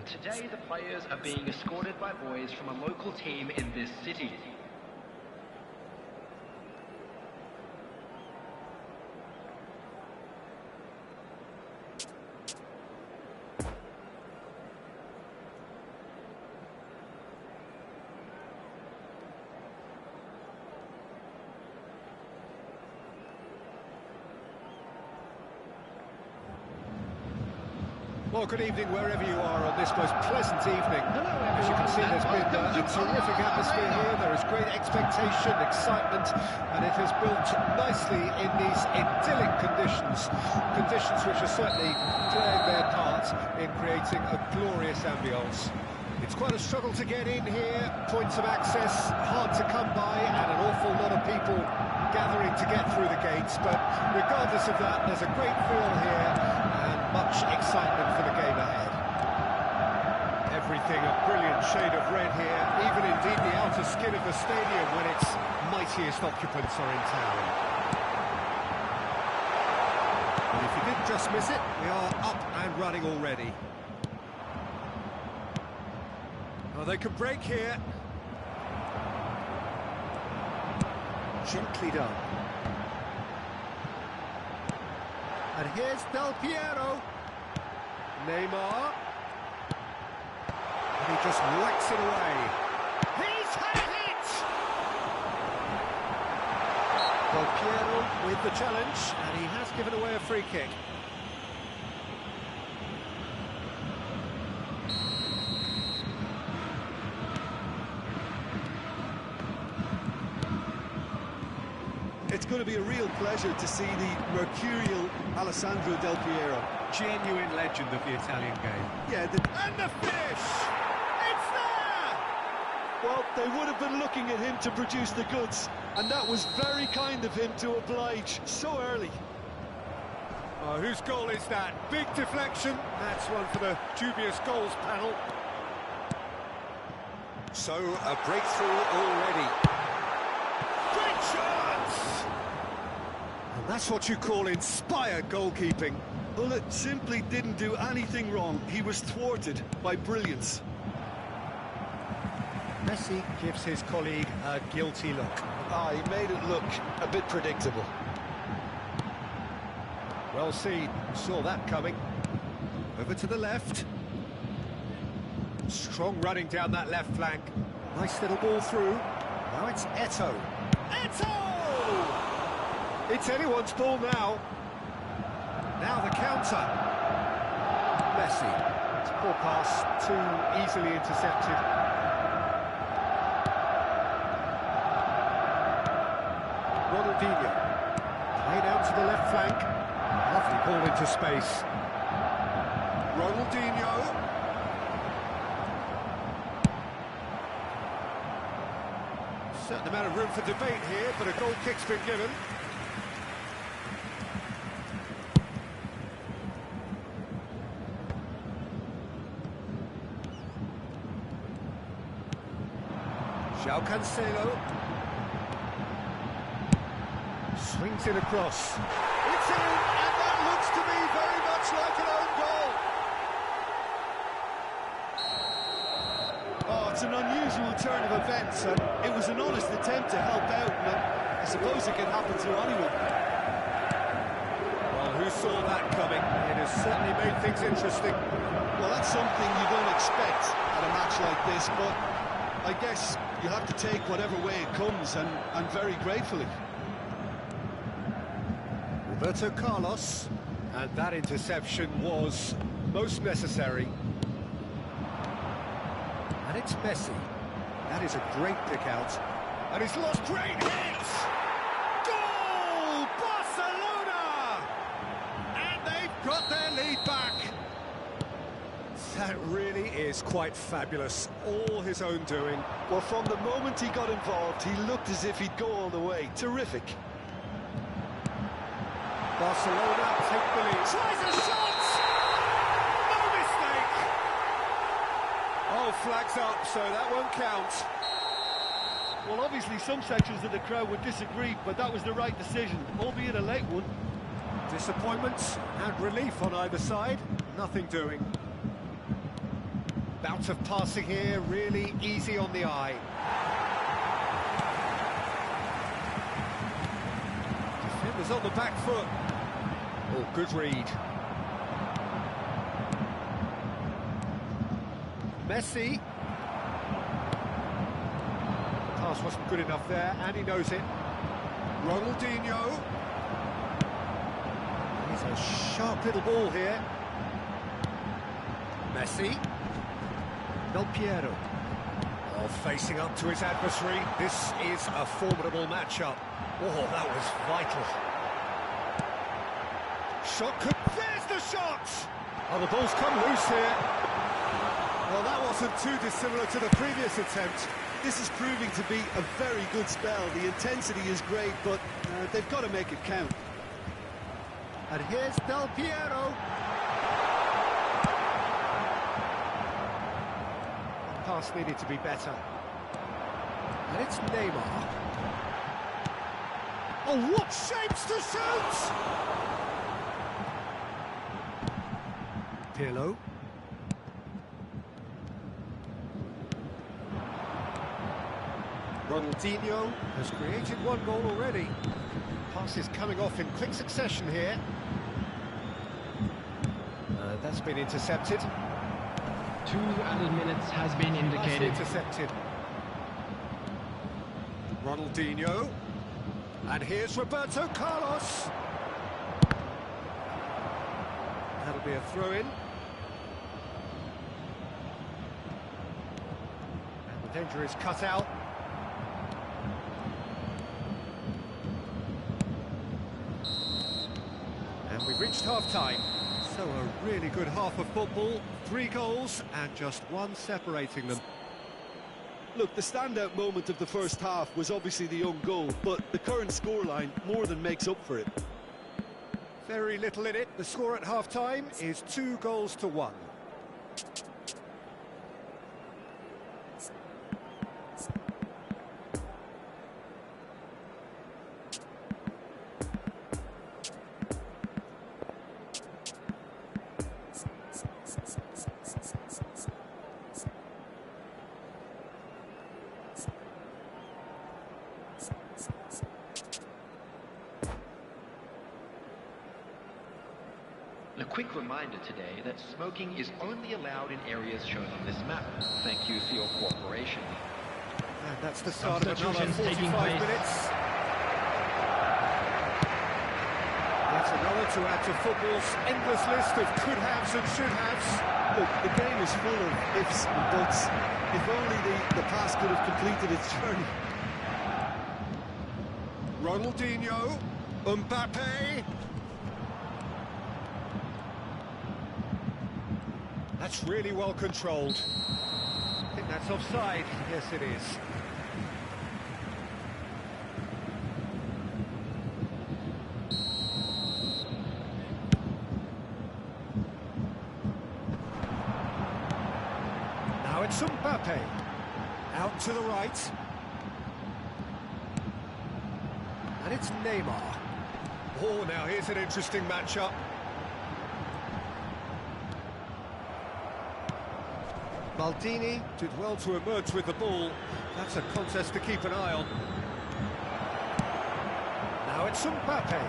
Today, the players are being escorted by boys from a local team in this city.
Well, good evening wherever you are on this most pleasant evening. As you can see, there's been a terrific atmosphere here. There is great expectation, excitement, and it has built nicely in these idyllic conditions. Conditions which are certainly playing their part in creating a glorious ambience. It's quite a struggle to get in here, points of access hard to come by, and an awful lot of people gathering to get through the gates, but regardless of that, there's a great feel here and much excitement for the game ahead. Everything a brilliant shade of red here, even indeed the outer skin of the stadium when its mightiest occupants are in town. And if you didn't just miss it, we are up and running already. Oh, they could break here. Gently done. And here's Del Piero. Neymar. And he just whacks it away. He's had it! Del Piero with the challenge, and he has given away a free kick.
It's going to be a real pleasure to see the mercurial Alessandro Del Piero.
Genuine legend of the Italian game.
Yeah,
And the finish! It's there!
well, they would have been looking at him to produce the goods, and that was very kind of him to oblige so early.
Oh, whose goal is that? Big deflection. That's one for the dubious goals panel. So, a breakthrough already. Great chance! And that's what you call inspired goalkeeping.
Well, it simply didn't do anything wrong. He was thwarted by brilliance.
Messi gives his colleague a guilty look.
Ah, he made it look a bit predictable.
Well seen, saw that coming. Over to the left. Strong running down that left flank. Nice little ball through. Now it's Eto'o. Eto'o! It's anyone's ball now. Now the counter. Messi. Poor pass, too easily intercepted. Ronaldinho. Played out to the left flank. Lovely ball into space. Ronaldinho. Certain amount of room for debate here, but a goal kick's been given. João Cancelo. Swings it across. It's in, and that looks to be very much like an own goal.
Oh, it's an unusual turn of events, and it was an honest attempt to help out, but I suppose it can happen to anyone.
Well, who saw that coming? It has certainly made things interesting.
Well, that's something you don't expect at a match like this, but I guess you have to take whatever way it comes, and very gratefully.
Roberto Carlos, and that interception was most necessary. And it's Messi. That is a great pick out. And he's lost great hits! Goal! Barcelona! And they've got their lead back. That really is quite fabulous. All his own doing.
Well, from the moment he got involved, he looked as if he'd go all the way. Terrific.
Barcelona take the lead. Tries a shot! No mistake! Oh, flags up, so that won't count.
Well, obviously some sections of the crowd would disagree, but that was the right decision, albeit a late one.
Disappointment and relief on either side. Nothing doing. Bout of passing here, really easy on the eye. Defenders on the back foot. Oh, good read. Messi. The pass wasn't good enough there, and he knows it. Ronaldinho. He's a sharp little ball here. Messi. Del Piero. Oh, facing up to his adversary. This is a formidable matchup. Oh, that was vital. Shot could... There's the shot! Oh, the ball's come loose here.
Well, that wasn't too dissimilar to the previous attempt. This is proving to be a very good spell. The intensity is great, but they've got to make it count.
And here's Del Piero. The pass needed to be better. And it's Neymar. Oh, what shapes to shoot! Pirlo. Ronaldinho has created one goal already. Passes coming off in quick succession here. That's been intercepted.
2 added minutes has been indicated.
Nicely intercepted. Ronaldinho. And here's Roberto Carlos. That'll be a throw-in. And the danger is cut out. And we've reached half-time. So a really good half of football. 3 goals and just 1 separating them.
Look, the standout moment of the first half was obviously the own goal, but the current scoreline more than makes up for it.
Very little in it. The score at half-time is 2-1.
A quick reminder today that smoking is only allowed in areas shown on this map. Thank you for your cooperation.
And that's the start of another
Substitutions taking
45
place.
minutes. That's another to add to football's endless list of could-haves and should-haves.
Look, the game is full of ifs and buts. If only the pass could have completed its journey.
Ronaldinho, Mbappe. That's really well controlled. I think that's offside. Yes, it is. Now it's Mbappe. Out to the right. And it's Neymar. Oh, now here's an interesting matchup. Maldini did well to emerge with the ball. That's a contest to keep an eye on. Now it's Mbappe.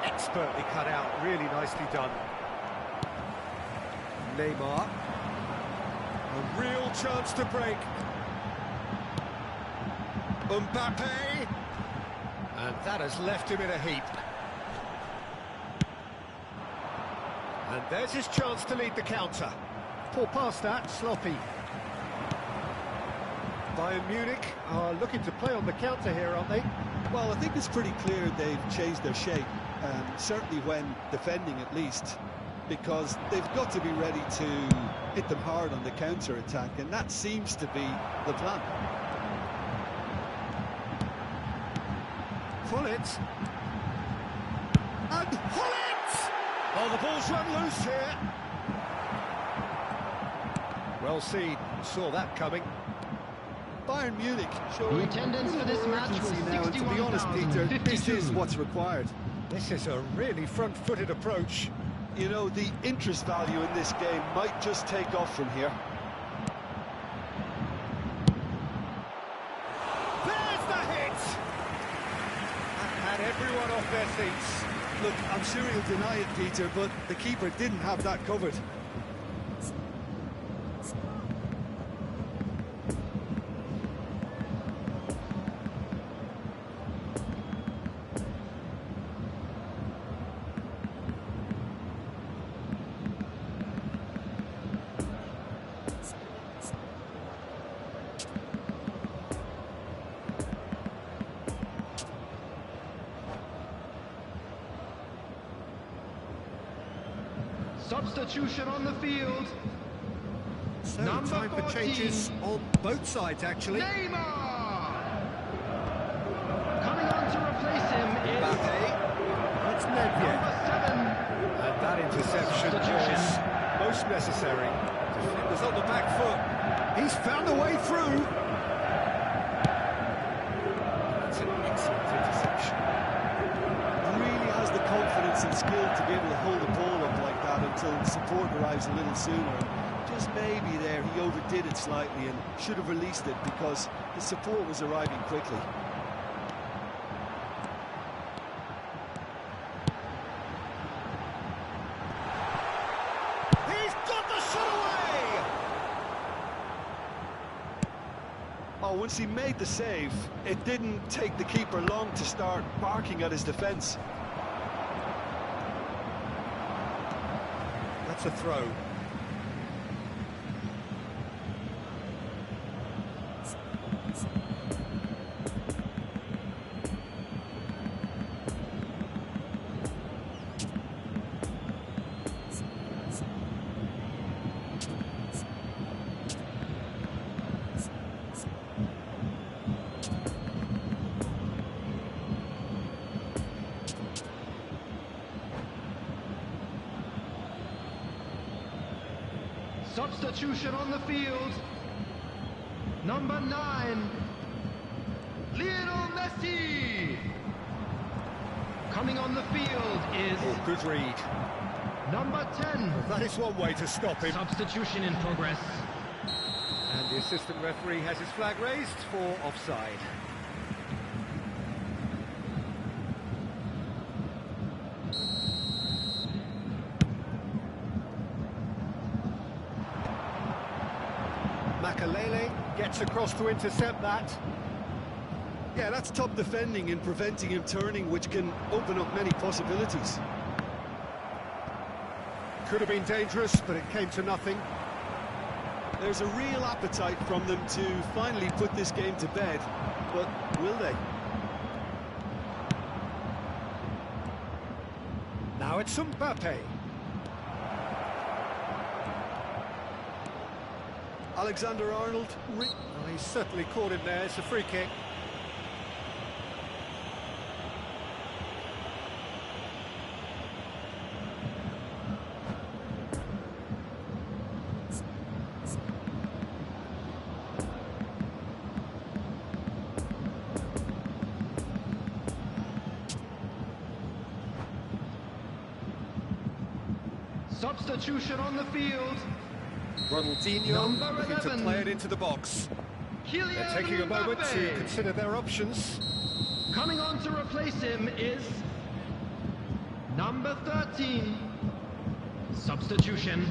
Expertly cut out, really nicely done. Neymar. A real chance to break. Mbappe. And that has left him in a heap. And there's his chance to lead the counter. Poor pass that, sloppy. Bayern Munich are looking to play on the counter here, aren't they?
Well, I think it's pretty clear they've changed their shape, certainly when defending at least, because they've got to be ready to hit them hard on the counter-attack, and that seems to be the plan.
Gullit. And Gullit! Oh, the ball's run loose here. Well seen, saw that coming.
Bayern Munich
The
showing
attendance for this match was
now, and to be honest, Peter, this is
61,052.
what's required.
This is a really front-footed approach.
You know, the interest value in this game might just take off from here.
of their seats.
Look, I'm sure he'll deny it, Peter, but the keeper didn't have that covered.
Substitution on the field.
So,
Number
time for
14.
changes on both sides, actually.
Neymar! Coming on to replace him is
Mbappe. It's Neymar.
number 7.
And that interception
Substitution.
was most necessary. Defenders on the back foot. He's found a way through. That's an excellent interception.
Really has the confidence and skill to be able to hold the ball up like that until support arrives a little sooner. Just maybe there he overdid it slightly and should have released it because the support was arriving quickly.
He's got the shot away!
Oh, once he made the save, it didn't take the keeper long to start barking at his defence.
That's a throw.
Substitution on the field. Number 9. Lionel Messi. Coming on the field is
Oh, good read.
number 10.
That is one way to stop him.
Substitution in progress.
And the assistant referee has his flag raised for offside. Makalele gets across to intercept that.
Yeah, that's top defending and preventing him turning, which can open up many possibilities.
Could have been dangerous, but it came to nothing.
There's a real appetite from them to finally put this game to bed, but will they?
Now it's Mbappe.
Alexander-Arnold.
Well, he's certainly caught him there. It's a free kick.
Substitution on the field.
Ronaldinho
Number
looking to
11.
play it into the box.
Kylian
They're taking a moment to
Mbappe.
consider their options.
Coming on to replace him is number 13. Substitution.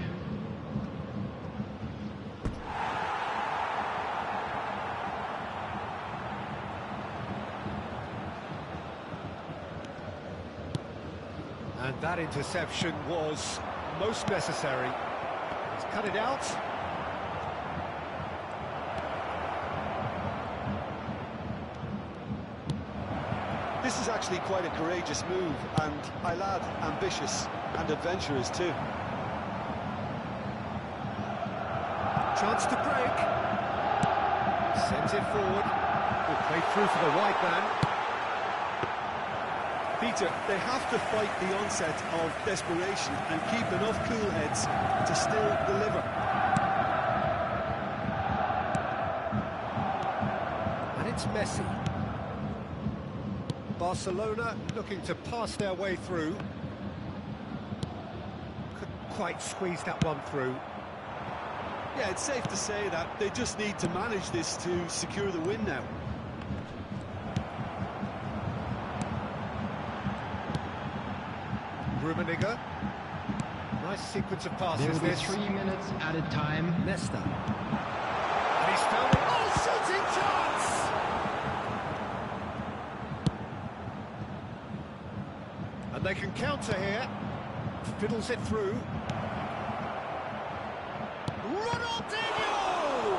And that interception was most necessary. He's cut it out.
This is actually quite a courageous move, and I'll add ambitious and adventurous too.
Chance to break. Sends it forward. Will play through for the wide man.
Peter, they have to fight the onset of desperation and keep enough cool heads to still deliver.
And it's Messi. Barcelona looking to pass their way through. Couldn't quite squeeze that one through.
Yeah, it's safe to say that they just need to manage this to secure the win now.
Rummenigge. Nice sequence of passes.
There will be
this.
3 minutes added time.
Nesta.
And he's found it. Oh, shooting chance! And they can counter here. Fiddles it through. Ronaldinho!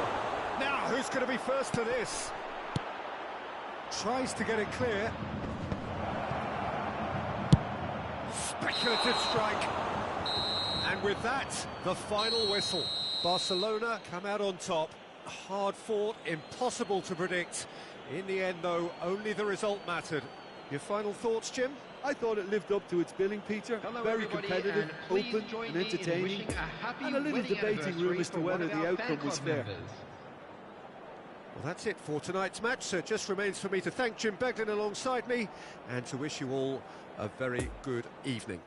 Now, who's going to be first to this? Tries to get it clear. Speculative strike. And with that, the final whistle. Barcelona come out on top. Hard fought, impossible to predict. In the end, though, only the result mattered. Your final thoughts, Jim?
I thought it lived up to its billing, Peter.
Hello,
Very
everybody,
competitive,
and please
open
join
and
me in
entertaining,
wishing a happy
and a little
wedding
debating room
anniversary
as to
for one
whether
of
the
our
outcome
fan
was
club
fair.
members.
Well, that's it for tonight's match, so it just remains for me to thank Jim Beglin alongside me and to wish you all a very good evening.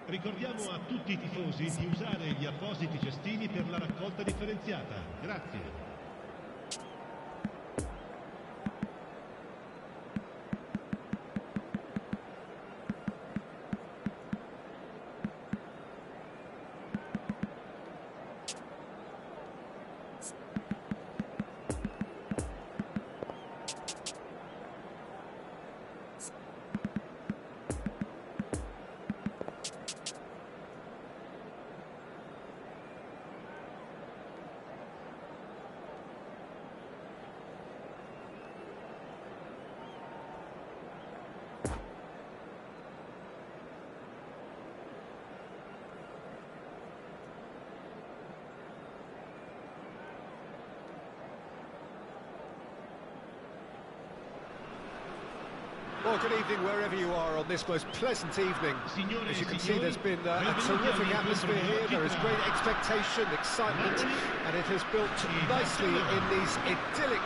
Ricordiamo a tutti i tifosi di usare gli appositi cestini per la raccolta differenziata. Grazie.
Well, good evening wherever you are on this most pleasant evening. As you can see, there's been a terrific atmosphere here. There is great expectation, excitement, and it has built nicely in these idyllic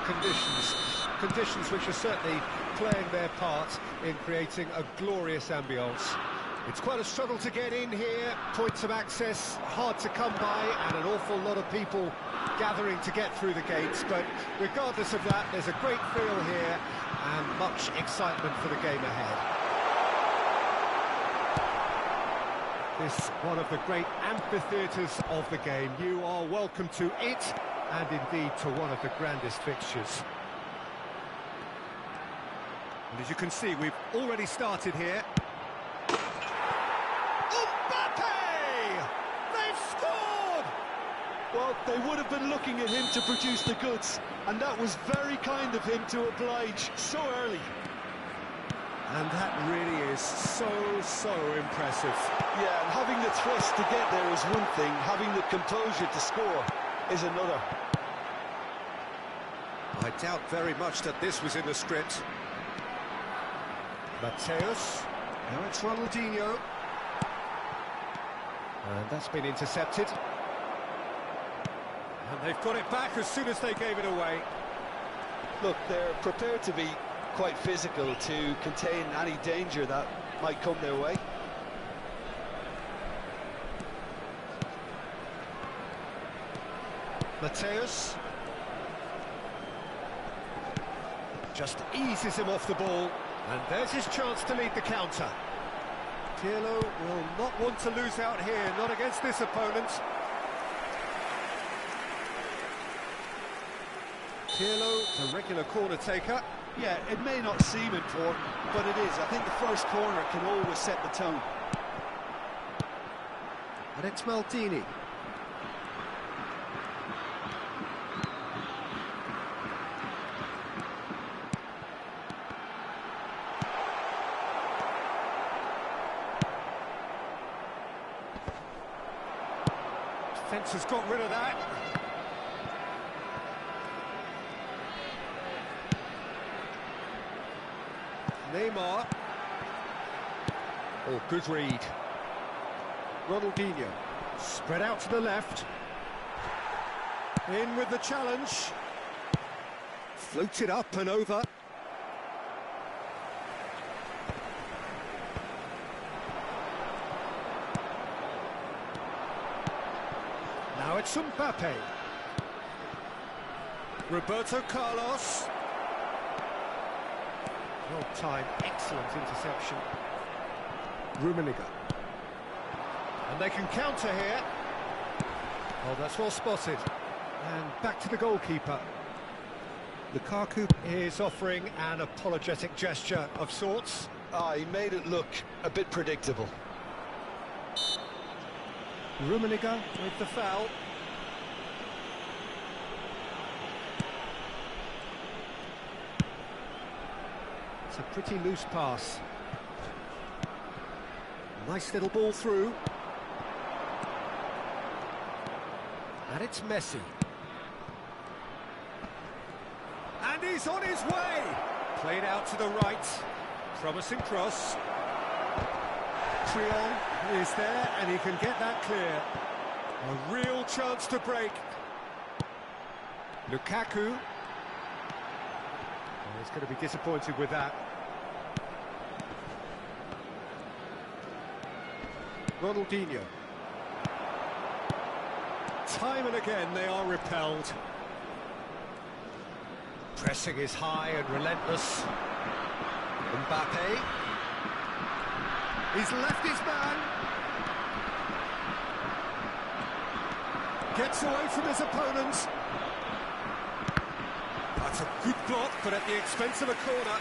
conditions which are certainly playing their part in creating a glorious ambience. It's quite a struggle to get in here, points of access hard to come by, and an awful lot of people gathering to get through the gates, but regardless of that, there's a great feel here and much excitement for the game ahead. This one of the great amphitheatres of the game. You are welcome to it, and indeed to one of the grandest fixtures. And as you can see, we've already started here.
Well, they would have been looking at him to produce the goods, and that was very kind of him to oblige so early.
And that really is so impressive.
Yeah, and having the thrust to get there is one thing, having the composure to score is another.
I doubt very much that this was in the script. Mateus. Now it's Ronaldinho. And that's been intercepted. And they've got it back as soon as they gave it away.
Look, they're prepared to be quite physical to contain any danger that might come their way.
Mateus just eases him off the ball, and there's his chance to lead the counter. Pirlo will not want to lose out here, not against this opponent. Pirlo, the regular corner taker.
Yeah, it may not seem important, but it is. I think the first corner can always set the tone.
And it's Maldini. Defence has got rid of that. Neymar. Oh, good read. Ronaldinho. Spread out to the left. In with the challenge. Floated up and over. Now it's Mbappe. Roberto Carlos. Well timed, excellent interception. Rummenigge. And they can counter here. Oh, that's well spotted. And back to the goalkeeper. Lukaku is offering an apologetic gesture of sorts.
He made it look a bit predictable.
Rummenigge with the foul. It's a pretty loose pass. Nice little ball through. And it's Messi. And he's on his way! Played out to the right. Promising cross. Triol is there and he can get that clear. A real chance to break. Lukaku. Oh, he's going to be disappointed with that. Ronaldinho. Time and again they are repelled. Pressing is high and relentless. Mbappe. He's left his man. Gets away from his opponent. That's a good block, but at the expense of a corner.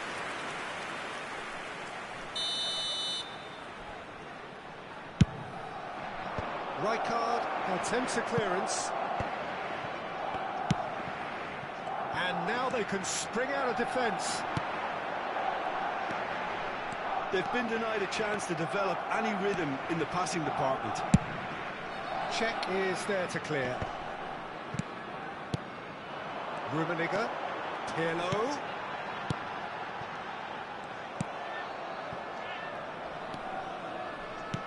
Rijkaard attempts a clearance. And now they can spring out of defence.
They've been denied a chance to develop any rhythm in the passing department.
Check is there to clear. Rummenigge. Pirlo.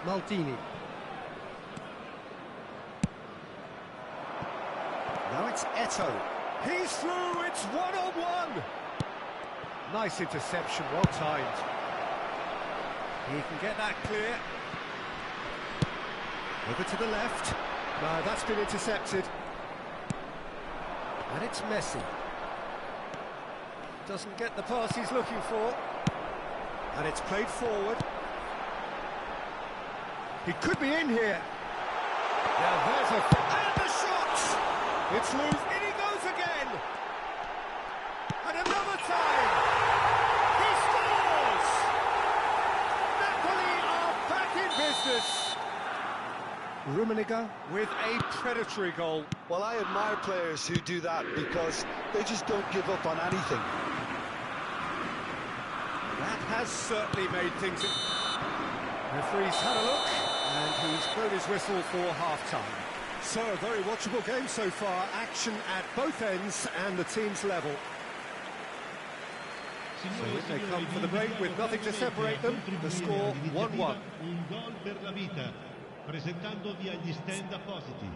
Maldini. Now it's Eto'o. He's through, it's one-on-one! Nice interception, well timed. He can get that clear. Over to the left. No, that's been intercepted. And it's Messi. Doesn't get the pass he's looking for. And it's played forward. He could be in here. Now there's a... And the shot! It's loose. In he goes again. And another time. He scores! Napoli are back in business. Rummenigge with a predatory goal.
Well, I admire players who do that because they just don't give up on anything.
That has certainly made things... Referee's had a look, and he's blown his whistle for half-time. So, a very watchable game so far. Action at both ends and the teams level. So if they come for the break with nothing to separate them, the score 1-1.
presentandovi agli stand appositi.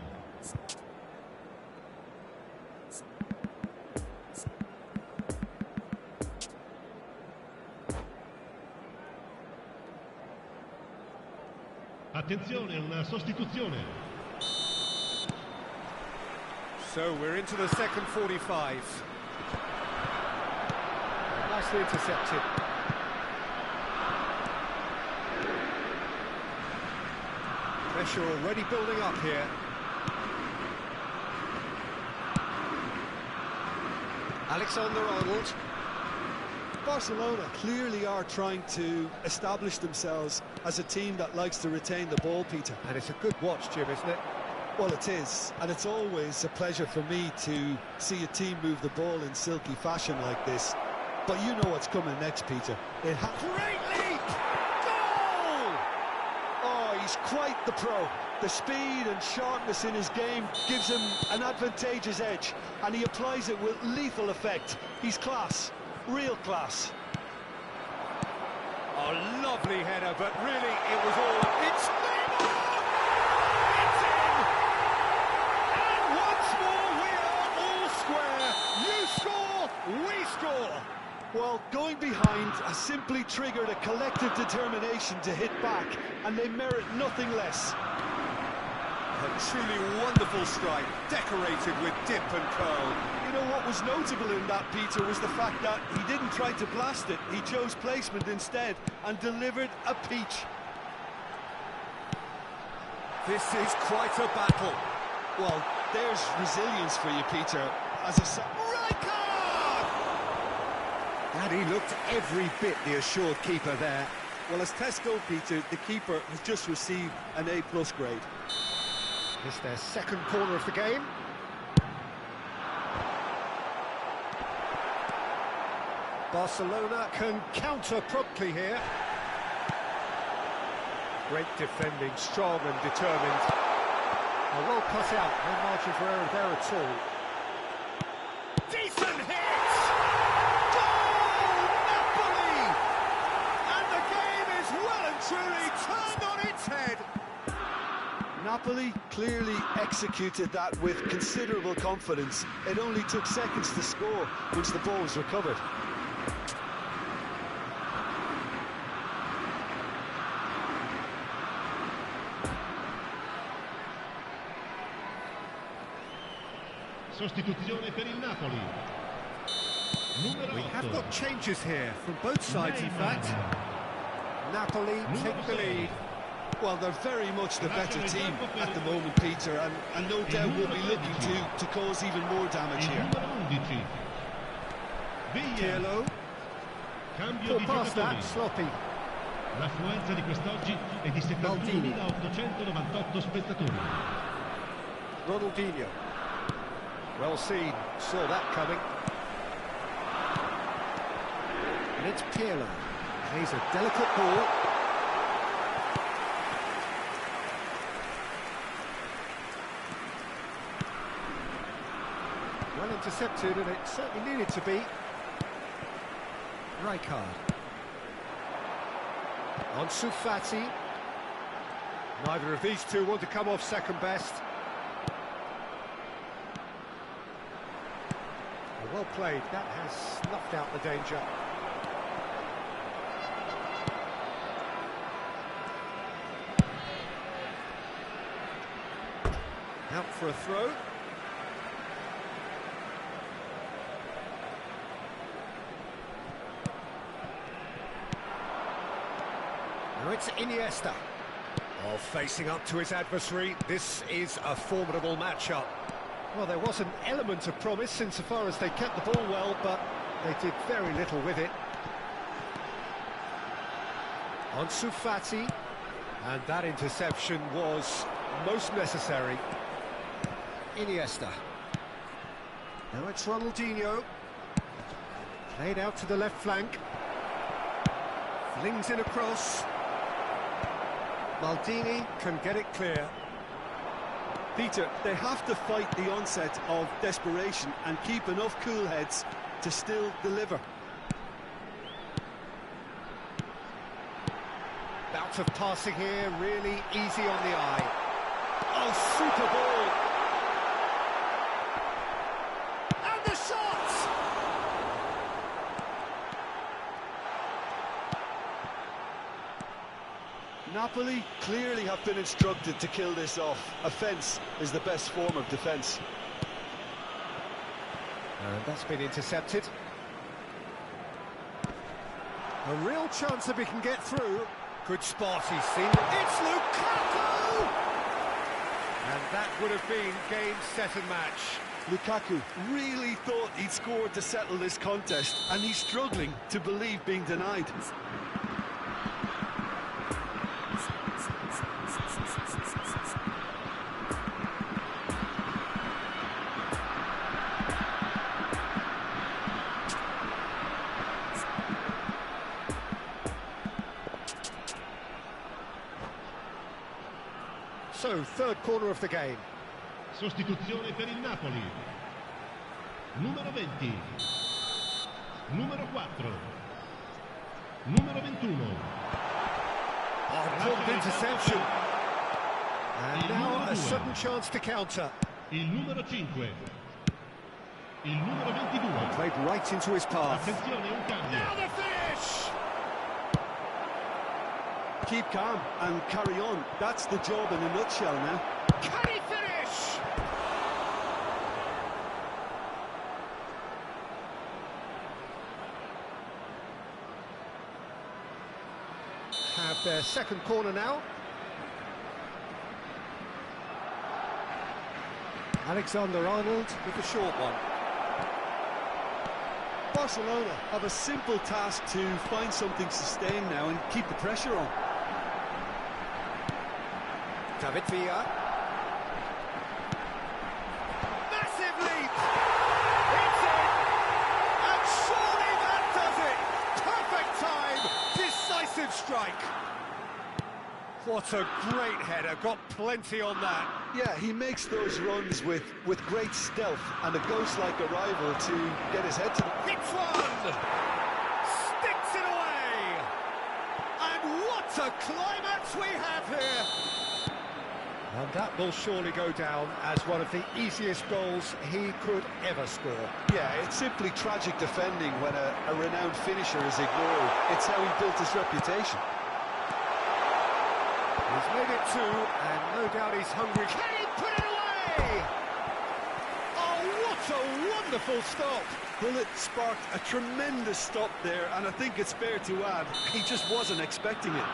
Attenzione, una sostituzione.
So we're into the second 45. Nicely intercepted. Pressure already building up here. Alexander-Arnold.
Barcelona clearly are trying to establish themselves as a team that likes to retain the ball, Peter.
And it's a good watch, Jim, isn't it?
Well, it is, and it's always a pleasure for me to see a team move the ball in silky fashion like this. But you know what's coming next, Peter.
Great leap! Goal!
Oh, he's quite the pro. The speed and sharpness in his game gives him an advantageous edge, and he applies it with lethal effect. He's class, real class.
A lovely header, but really it was all... It's Neymar! It's in! And once more we are all square. You score, we score.
Well, going behind has simply triggered a collective determination to hit back, and they merit nothing less.
A truly wonderful strike, decorated with dip and curl.
You know what was notable in that, Peter, was the fact that he didn't try to blast it. He chose placement instead and delivered a peach.
This is quite a battle.
Well, there's resilience for you, Peter. As a
Rijkaard! And he looked every bit the assured keeper there.
Well, as tests go, Peter, the keeper has just received an A+ grade.
It's their second corner of the game. Barcelona can counter promptly here. Great defending, strong and determined. Well cut out, no margin for error there at all. Decent hit! Goal! Napoli! And the game is well and truly turned on its head.
Napoli clearly executed that with considerable confidence. It only took seconds to score once the ball was recovered.
Sostituzione per il Napoli. Numero 8.
We have got changes here from both sides, in fact. Napoli take the lead.
Well, they're very much the better team at the moment, Peter, and no doubt will be looking to cause even more damage here.
Pirlo.
Cambio di
Past that,
giocatori.
sloppy.
L'affluenza di quest'oggi è di 71.898 spettatori.
Ronaldinho. Well seen, saw that coming. And it's Pirlo. He's a delicate ball. Well intercepted, and it certainly needed to be. Rijkaard. Ansu Fati. Neither of these two want to come off second best. Well played, that has snuffed out the danger. Out for a throw. Now it's Iniesta. Oh, facing up to his adversary, this is a formidable matchup. Well, there was an element of promise insofar as they kept the ball well, but they did very little with it. Ansu Fati, and that interception was most necessary. Iniesta. Now it's Ronaldinho. Played out to the left flank. Flings in across. Maldini can get it clear.
Peter, they have to fight the onset of desperation and keep enough cool heads to still deliver.
About lot of passing here, really easy on the eye.
Oh, super ball!
And the shot!
Napoli clearly have been instructed to kill this off. Offence is the best form of defence.
And that's been intercepted. A real chance if he can get through. Good spot, he's seen it. It's Lukaku! And that would have been game, set and match.
Lukaku really thought he'd scored to settle this contest, and he's struggling to believe being denied.
So, third corner of the game.
Sostituzione per il Napoli. Numero 20. Numero 4. Numero 21.
Oh, important interception. And now a sudden chance to counter.
Il numero 5. Il numero 22.
Played right into his path.
Attenzione, un cambio.
Now the finish!
Keep calm and carry on. That's the job in a nutshell now.
Can he finish? Have their second corner now. Alexander-Arnold with the short one.
Barcelona have a simple task to find something sustained now and keep the pressure on.
David Villa. Massive leap! It's in! And surely that does it! Perfect time! Decisive strike! What a great header, got plenty on that.
Yeah, he makes those runs with great stealth and a ghost-like arrival to get his head to the...
Hits one! Sticks it away! And what a climax we have here! And that will surely go down as one of the easiest goals he could ever score.
Yeah, it's simply tragic defending when a renowned finisher is ignored. It's how he built his reputation.
He's made it two, and no doubt he's hungry. Can he put it away? Oh, what a wonderful stop!
Well, it sparked a tremendous stop there, and I think it's fair to add, he just wasn't expecting it.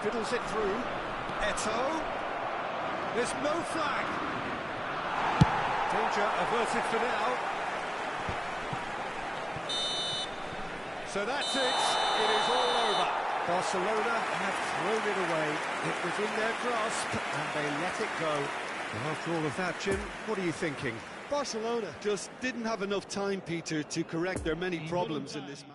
Fiddles it through. Eto'o. There's no flag. Danger averted for now. So that's it. It is all over. Barcelona have thrown it away. It was in their grasp and they let it go. And after all of that, Jim, what are you thinking?
Barcelona just didn't have enough time, Peter, to correct their many problems in this match.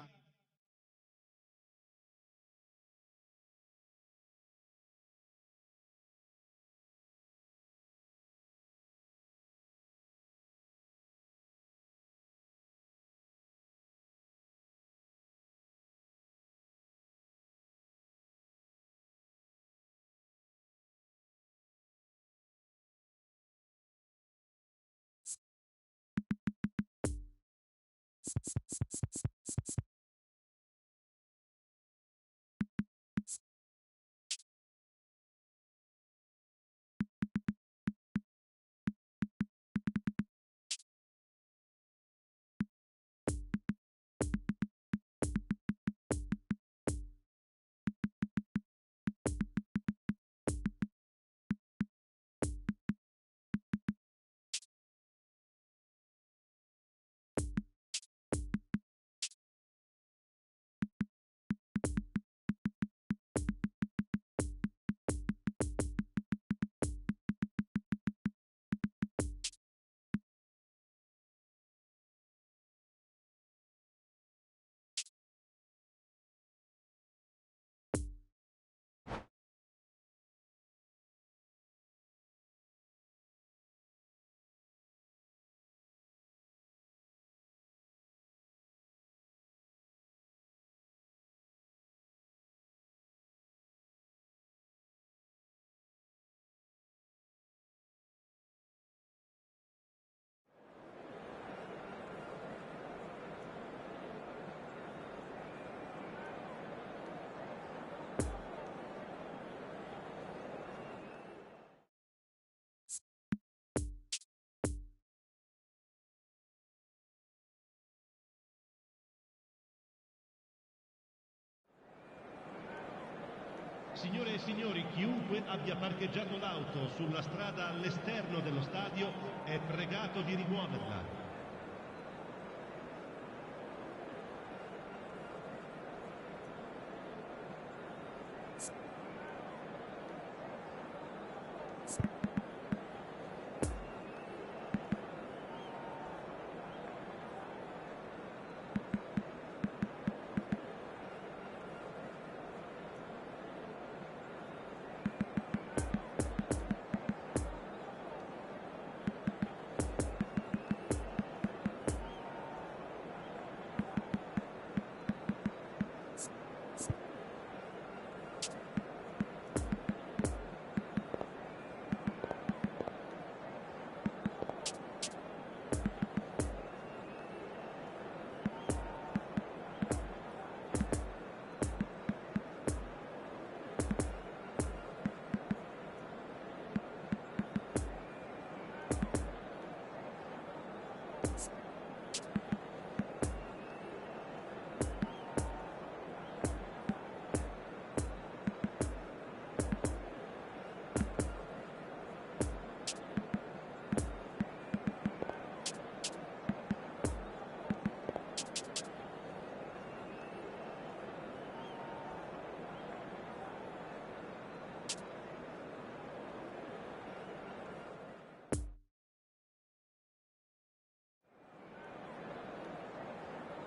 Signore e signori, chiunque abbia parcheggiato l'auto sulla strada all'esterno dello stadio è pregato di rimuoverla.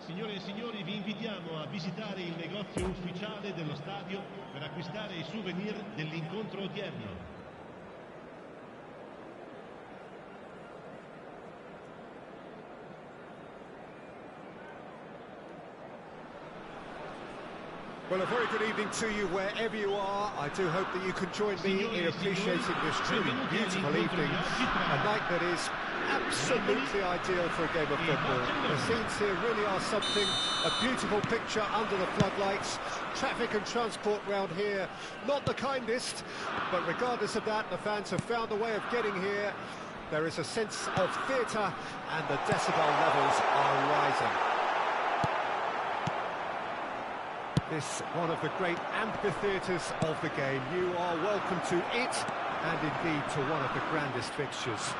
Signore e signori, vi invitiamo a visitare il negozio ufficiale dello stadio per acquistare i souvenir dell'incontro odierno.
Well, a very good evening to you wherever you are. I do hope that you can join me in appreciating this truly beautiful evening, a night that is absolutely ideal for a game of football. The scenes here really are something, a beautiful picture under the floodlights. Traffic and transport round here, not the kindest, but regardless of that, the fans have found a way of getting here. There is a sense of theatre and the decibel levels are rising. This one of the great amphitheatres of the game. You are welcome to it, and indeed to one of the grandest fixtures.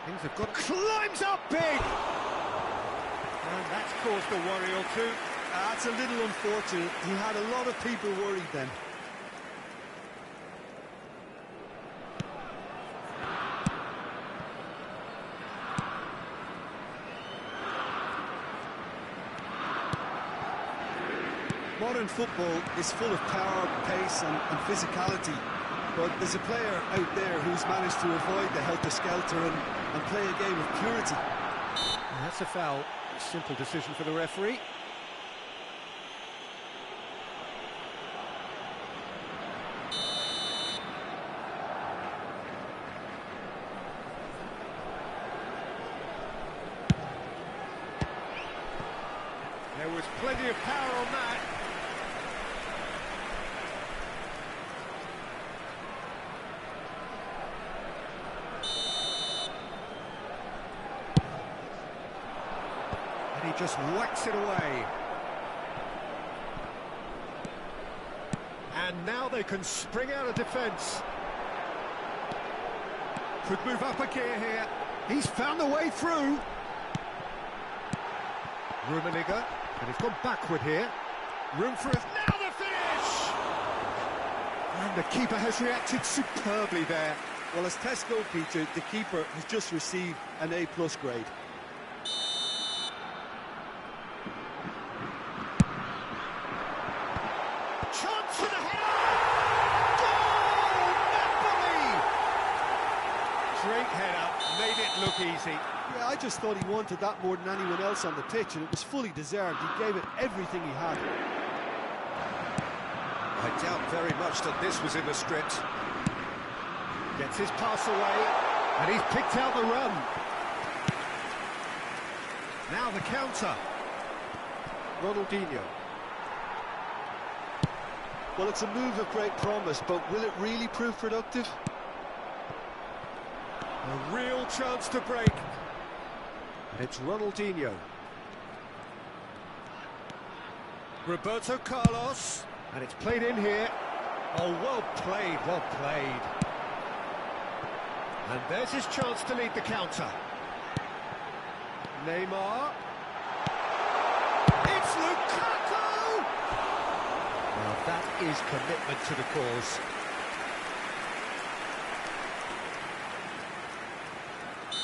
Things have got... climbs up big! And that's caused a worry or two.
That's a little unfortunate. He had a lot of people worried then. Modern football is full of power, pace and physicality, but there's a player out there who's managed to avoid the helter-skelter and play a game of purity.
And that's a foul. Simple decision for the referee. There was plenty of power on that. And he just whacks it away. And now they can spring out of defence. Could move up a gear here. He's found the way through. Rummenigge, and he's gone backward here. Room for it. Now the finish! And the keeper has reacted superbly there.
Well, as test goalkeeper, the keeper has just received an A+ grade.
Chance for the header! Goal! Napoli! Great header, made it look easy.
Yeah, I just thought he wanted that more than anyone else on the pitch, and it was fully deserved. He gave it everything he had.
I doubt very much that this was in the script. Gets his pass away, and he's picked out the run. Now the counter. Ronaldinho.
Well, it's a move of great promise, but will it really prove productive?
A real chance to break. And it's Ronaldinho. Roberto Carlos. And it's played in here. Oh, well played, well played. And there's his chance to lead the counter. Neymar. It's Lukaku! Now that is commitment to the cause.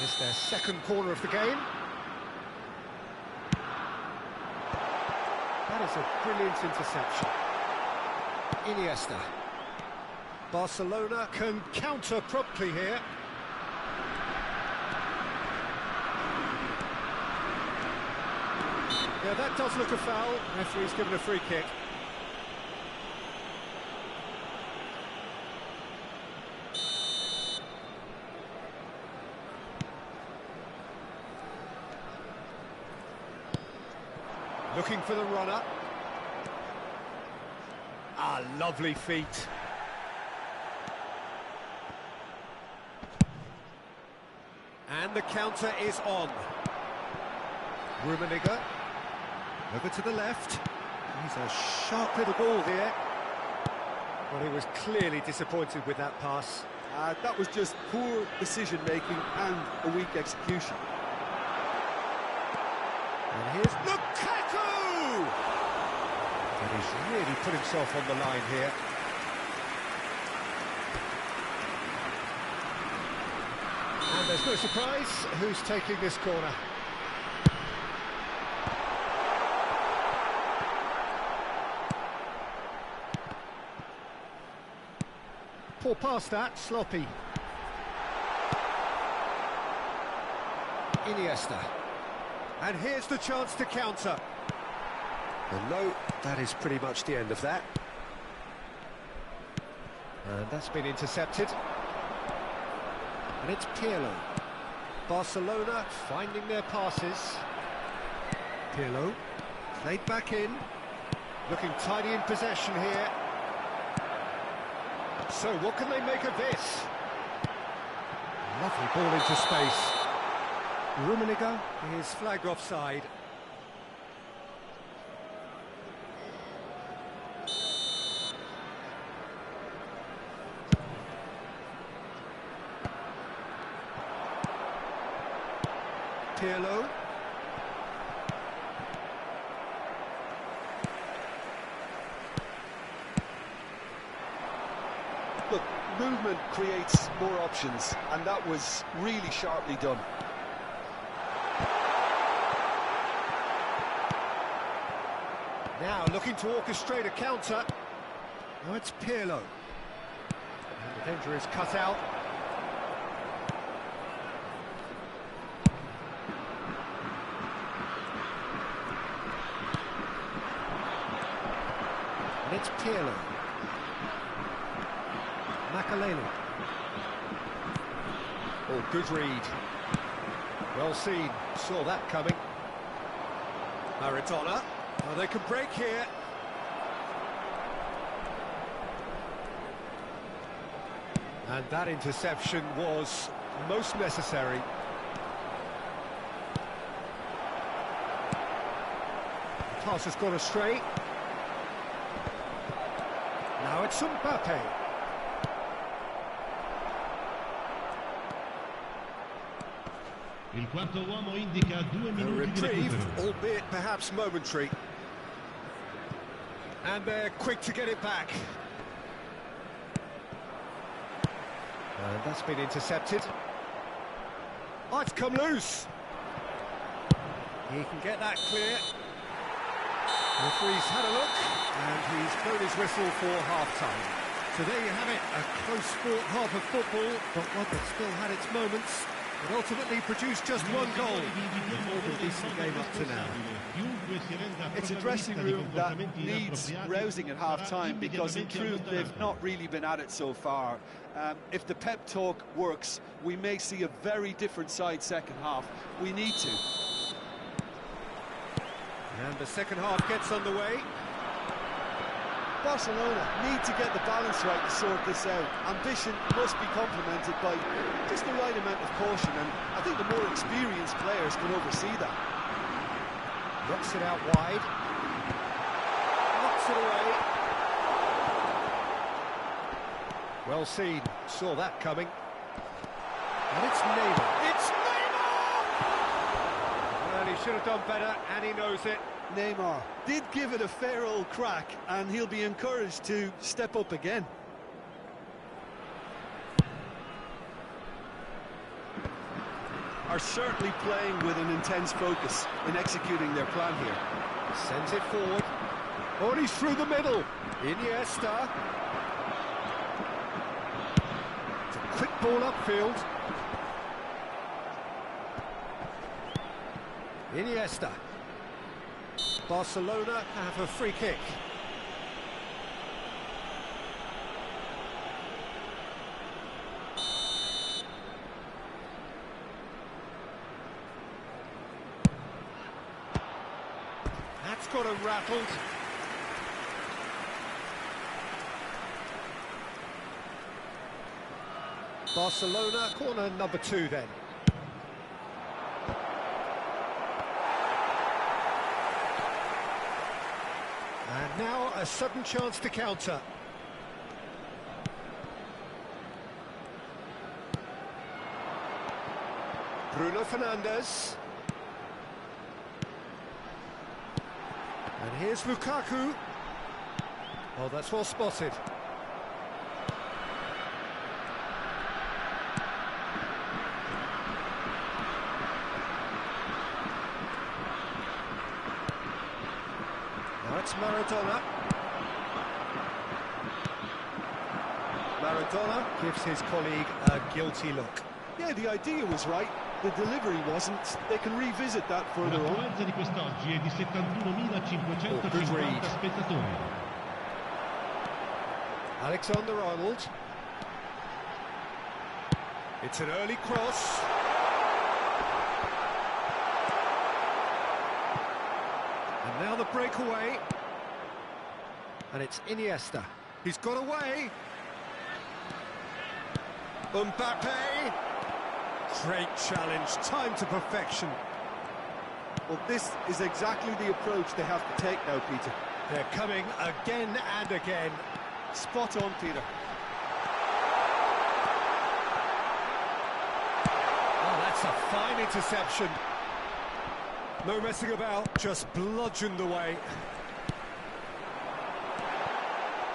It's their second corner of the game. That is a brilliant interception. Iniesta. Barcelona can counter promptly here. Yeah, that does look a foul. Referee's given a free kick. Looking for the runner. Ah, lovely feet. And the counter is on. Rummenigge. Over to the left. He's a sharp little ball here. Well, he was clearly disappointed with that pass.
That was just poor decision-making and a weak execution.
And here's Lukaku! And he's really put himself on the line here. And there's no surprise who's taking this corner. Poor pass that, sloppy. Iniesta. And here's the chance to counter. And no, that is pretty much the end of that. And that's been intercepted. And it's Pirlo. Barcelona finding their passes. Pirlo played back in. Looking tidy in possession here. So what can they make of this? Lovely ball into space. Rummenigge is flagged offside. Pirlo.
Look, movement creates more options, and that was really sharply done.
Now looking to orchestrate a counter. Now it's Pirlo. And the danger is cut out. And it's Pirlo. Makaleli. Oh, good read. Well seen. Saw that coming. Maradona. Oh, they can break here. And that interception was most necessary. The pass has gone astray. Now it's Mbappe.
Il quarto uomo indica 2
A
minuti di
reprieve,
recupero.
albeit perhaps momentary. And they're quick to get it back. And that's been intercepted. Oh, it's come loose. He can get that clear. The referee's had a look, and he's blown his whistle for half-time. So there you have it, a close-fought half of football, but one that still had its moments. But ultimately produced just one goal. A more than decent game up to now.
It's a dressing room that needs rousing at half-time because in truth they've not really been at it so far. If the pep talk works, we may see a very different side second half. We need to.
And the second half gets underway.
Barcelona need to get the balance right to sort this out. Ambition must be complemented by just the right amount of caution, and I think the more experienced players can oversee that.
Knocks it out wide. Knocks it away. Well seen, saw that coming. And it's Neymar. It's Neymar! Well, he should have done better, and he knows it.
Neymar did give it a fair old crack, and he'll be encouraged to step up again. Are certainly playing with an intense focus in executing their plan here.
Sends it forward. Oh, and he's through the middle. Iniesta. It's a quick ball upfield. Iniesta. Barcelona have a free kick. That's got him rattled. Barcelona, corner number 2 then. And now a sudden chance to counter. Bruno Fernandes. And here's Lukaku. Oh, that's well spotted. Now it's Maradona. Maradona gives his colleague a guilty look.
Yeah, the idea was right, the delivery wasn't. They can revisit that further on.
L'affluenza di quest'oggi è di 71.550 spettatori.
Alexander-Arnold. It's an early cross. And now the breakaway. And it's Iniesta. He's got away. Mbappe. Great challenge, time to perfection.
Well, this is exactly the approach they have to take now, Peter.
They're coming again and again.
Spot on, Peter.
Oh, that's a fine interception. No messing about, just bludgeoned away.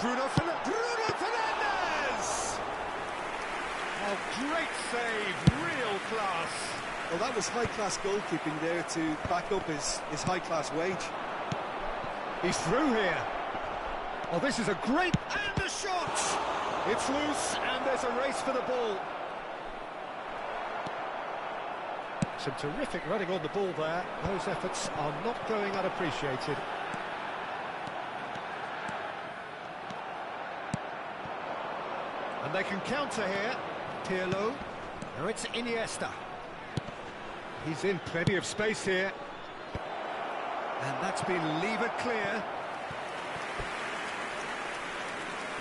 Bruno Fernandes! Oh, great save, real class.
Well, that was high-class goalkeeping there to back up his high-class wage.
He's through here. Oh, this is a great... And a shot! It's loose, and there's a race for the ball. Some terrific running on the ball there. Those efforts are not going unappreciated. And they can counter here. Pirlo. Now it's Iniesta. He's in plenty of space here. And that's been levered clear.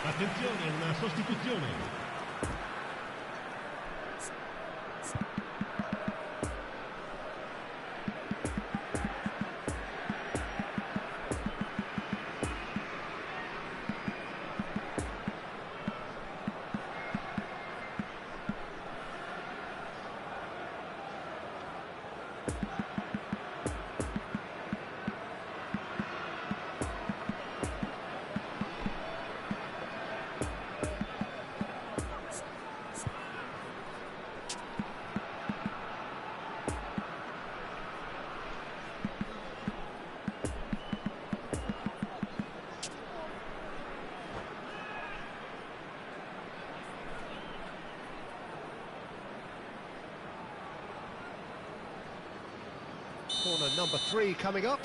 Attenzione, una sostituzione.
Corner number 3 coming up.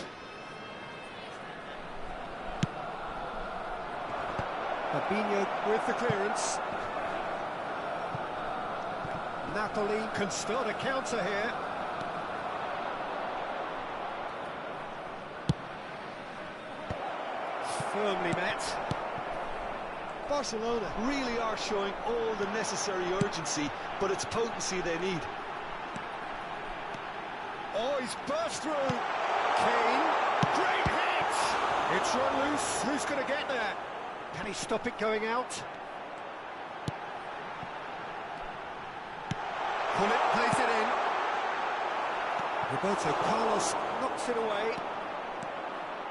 Fabinho with the clearance. Napoli can start a counter here. Firmly met.
Barcelona really are showing all the necessary urgency, but it's potency they need.
Oh, he's burst through. Kane, great hit! It's run loose. Who's going to get there? Can he stop it going out? pull it, plays it in. Roberto Carlos knocks it away.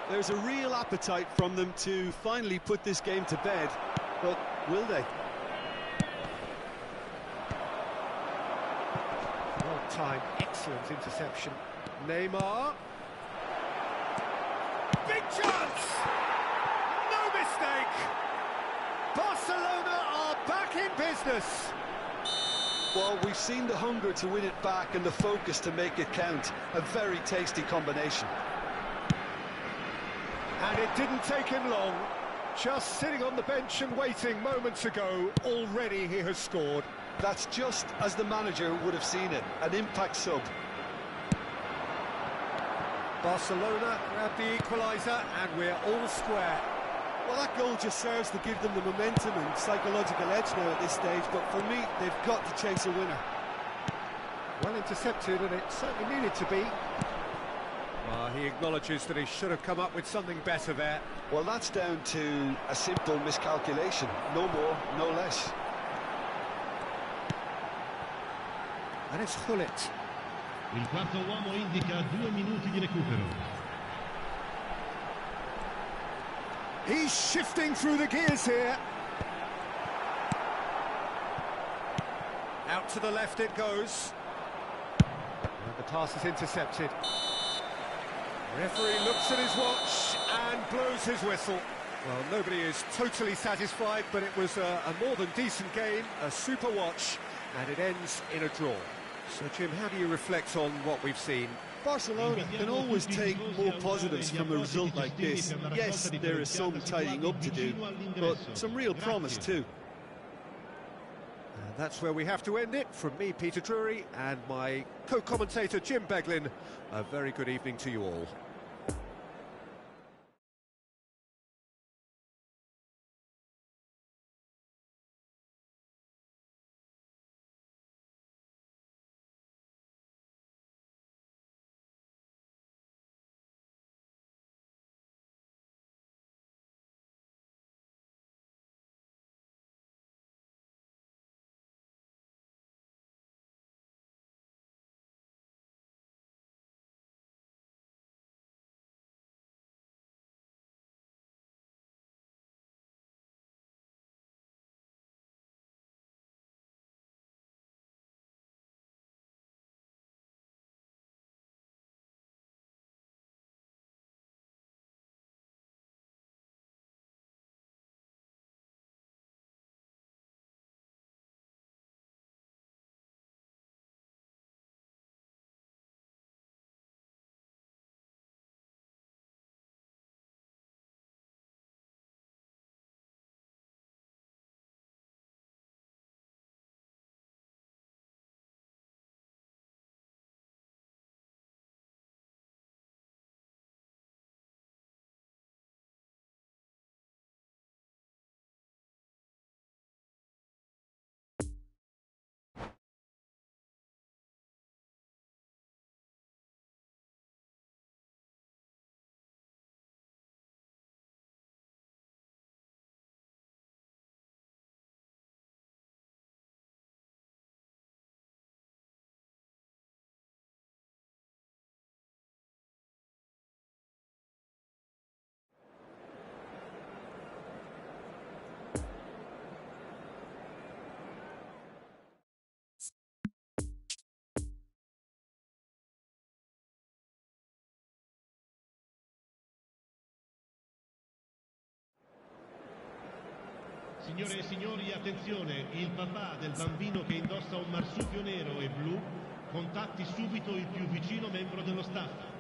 There's a real appetite from them to finally put this game to bed, but will they?
Well timed, excellent interception. Neymar. Big chance! No mistake! Barcelona are back in business.
Well, we've seen the hunger to win it back and the focus to make it count. A very tasty combination.
And it didn't take him long. Just sitting on the bench and waiting moments ago, already he has scored.
That's just as the manager would have seen it, an impact sub.
Barcelona grab the equaliser and we're all square.
Well, that goal just serves to give them the momentum and psychological edge now at this stage, but for me, they've got to chase a winner.
Well intercepted, and it certainly needed to be. Well, he acknowledges that he should have come up with something better there.
Well, that's down to a simple miscalculation. No more, no less.
And it's Gullit.
Il quarto uomo indica 2 minuti di recupero.
He's shifting through the gears here. Out to the left it goes. And the pass is intercepted. Referee looks at his watch and blows his whistle. Well, nobody is totally satisfied, but it was a more than decent game, a super watch, and it ends in a draw. So, Jim, how do you reflect on what we've seen?
Barcelona can always take more positives from a result like this. Yes, there is some tidying up to do, but some real promise too.
And that's where we have to end it. From me, Peter Drury, and my co-commentator, Jim Beglin, a very good evening to you all.
Signore e signori, attenzione, il papà del bambino che indossa un marsupio nero e blu contatti subito il più vicino membro dello staff.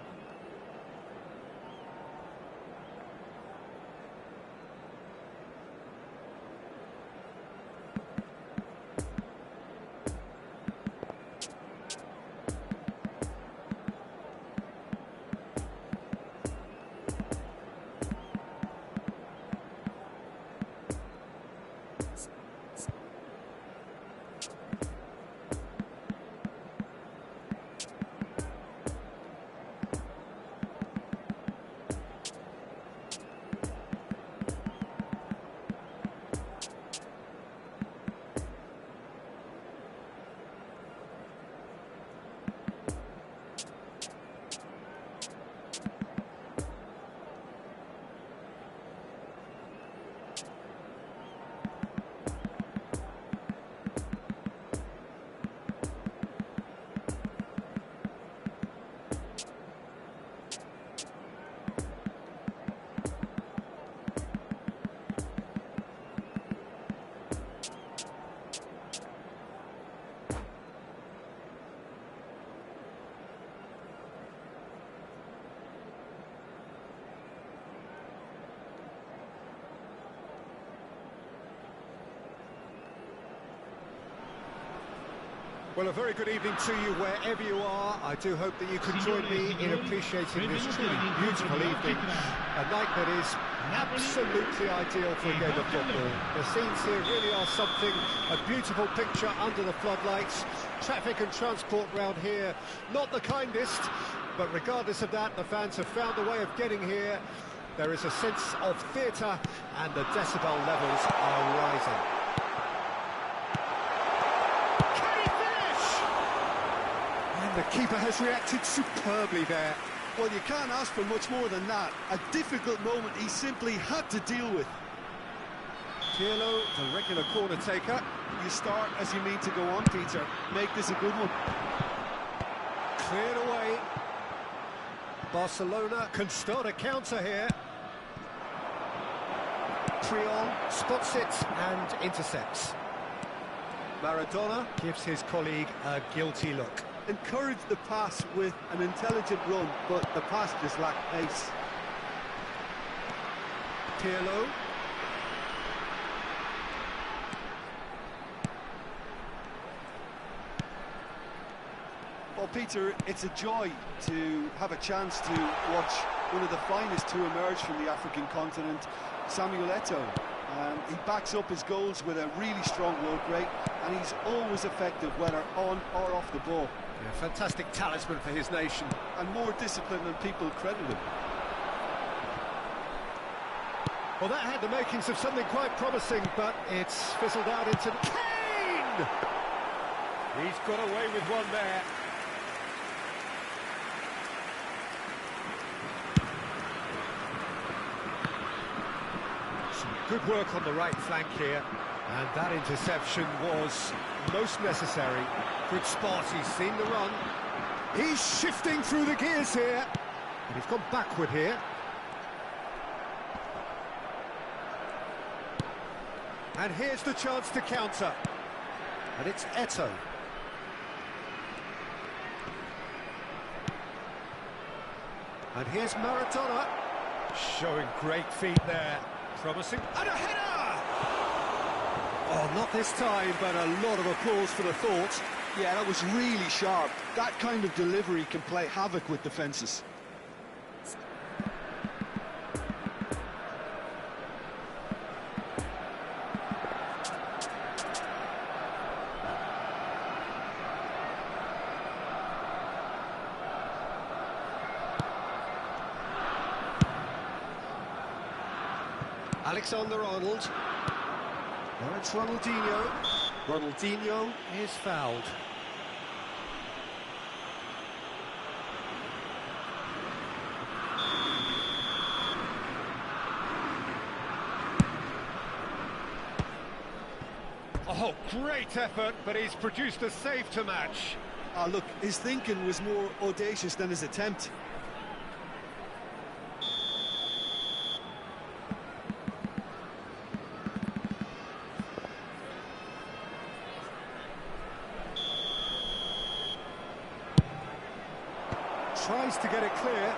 Well, a very good evening to you wherever you are. I do hope that you can join me in appreciating this truly beautiful evening. A night that is absolutely ideal for a game of football. The scenes here really are something, a beautiful picture under the floodlights. Traffic and transport round here, not the kindest, but regardless of that, the fans have found a way of getting here. There is a sense of theatre and the decibel levels are rising. The keeper has reacted superbly there.
Well, you can't ask for much more than that. A difficult moment he simply had to deal with.
Pirlo, the regular corner taker.
You start as you mean to go on, Peter. Make this a good one.
Cleared away. Barcelona can start a counter here. Triol spots it and intercepts. Maradona gives his colleague a guilty look.
Encouraged the pass with an intelligent run, but the pass just lacked pace.
Pirlo.
Well, Peter, it's a joy to have a chance to watch one of the finest to emerge from the African continent, Samuel Eto'o. He backs up his goals with a really strong work rate, and he's always effective, whether on or off the ball.
Yeah, fantastic talisman for his nation.
And more discipline than people credit him.
Well, that had the makings of something quite promising, but it's fizzled out into Kane! He's got away with one there. Some good work on the right flank here, and that interception was most necessary. Good spot, he's seen the run. He's shifting through the gears here, and he's gone backward here. And here's the chance to counter. And it's Eto'o. And here's Maradona. Showing great feet there. Promising. And a header! Oh, not this time, but a lot of applause for the thought.
Yeah, that was really sharp. That kind of delivery can play havoc with defences.
Alexander-Arnold. Now it's Ronaldinho. Ronaldinho is fouled. Oh, great effort, but he's produced a save to match.
Look, his thinking was more audacious than his attempt.
Tries to get it clear.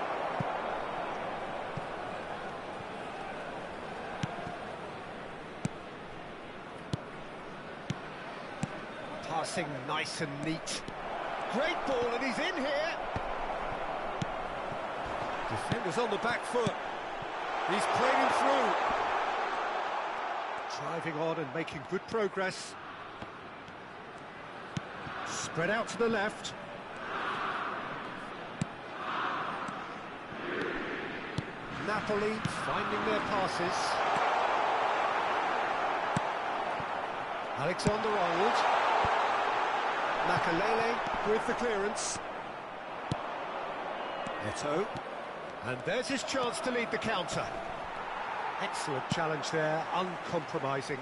Passing nice and neat. Great ball, and he's in here. Defender's on the back foot. He's playing him through. Driving on and making good progress. Spread out to the left. Napoli finding their passes. Alexander-Arnold. Makalele with the clearance. Eto'o. And there's his chance to lead the counter. Excellent challenge there, uncompromising.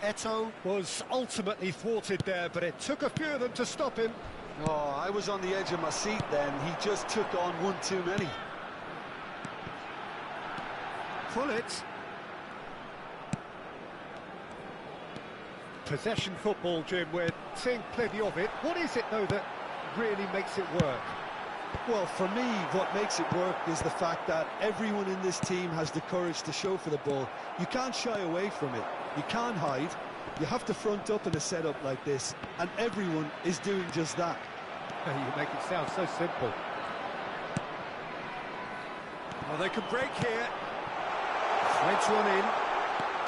Eto'o was ultimately thwarted there, but it took a few of them to stop him.
Oh, I was on the edge of my seat then. He just took on one too many.
Pull it. Possession football, Jim, we're seeing plenty of it. What is it, though, that really makes it work?
Well, for me, what makes it work is the fact that everyone in this team has the courage to show for the ball. You can't shy away from it. You can't hide. You have to front up in a setup like this, and everyone is doing just that.
You make it sound so simple. Well, they can break here. Threads one in.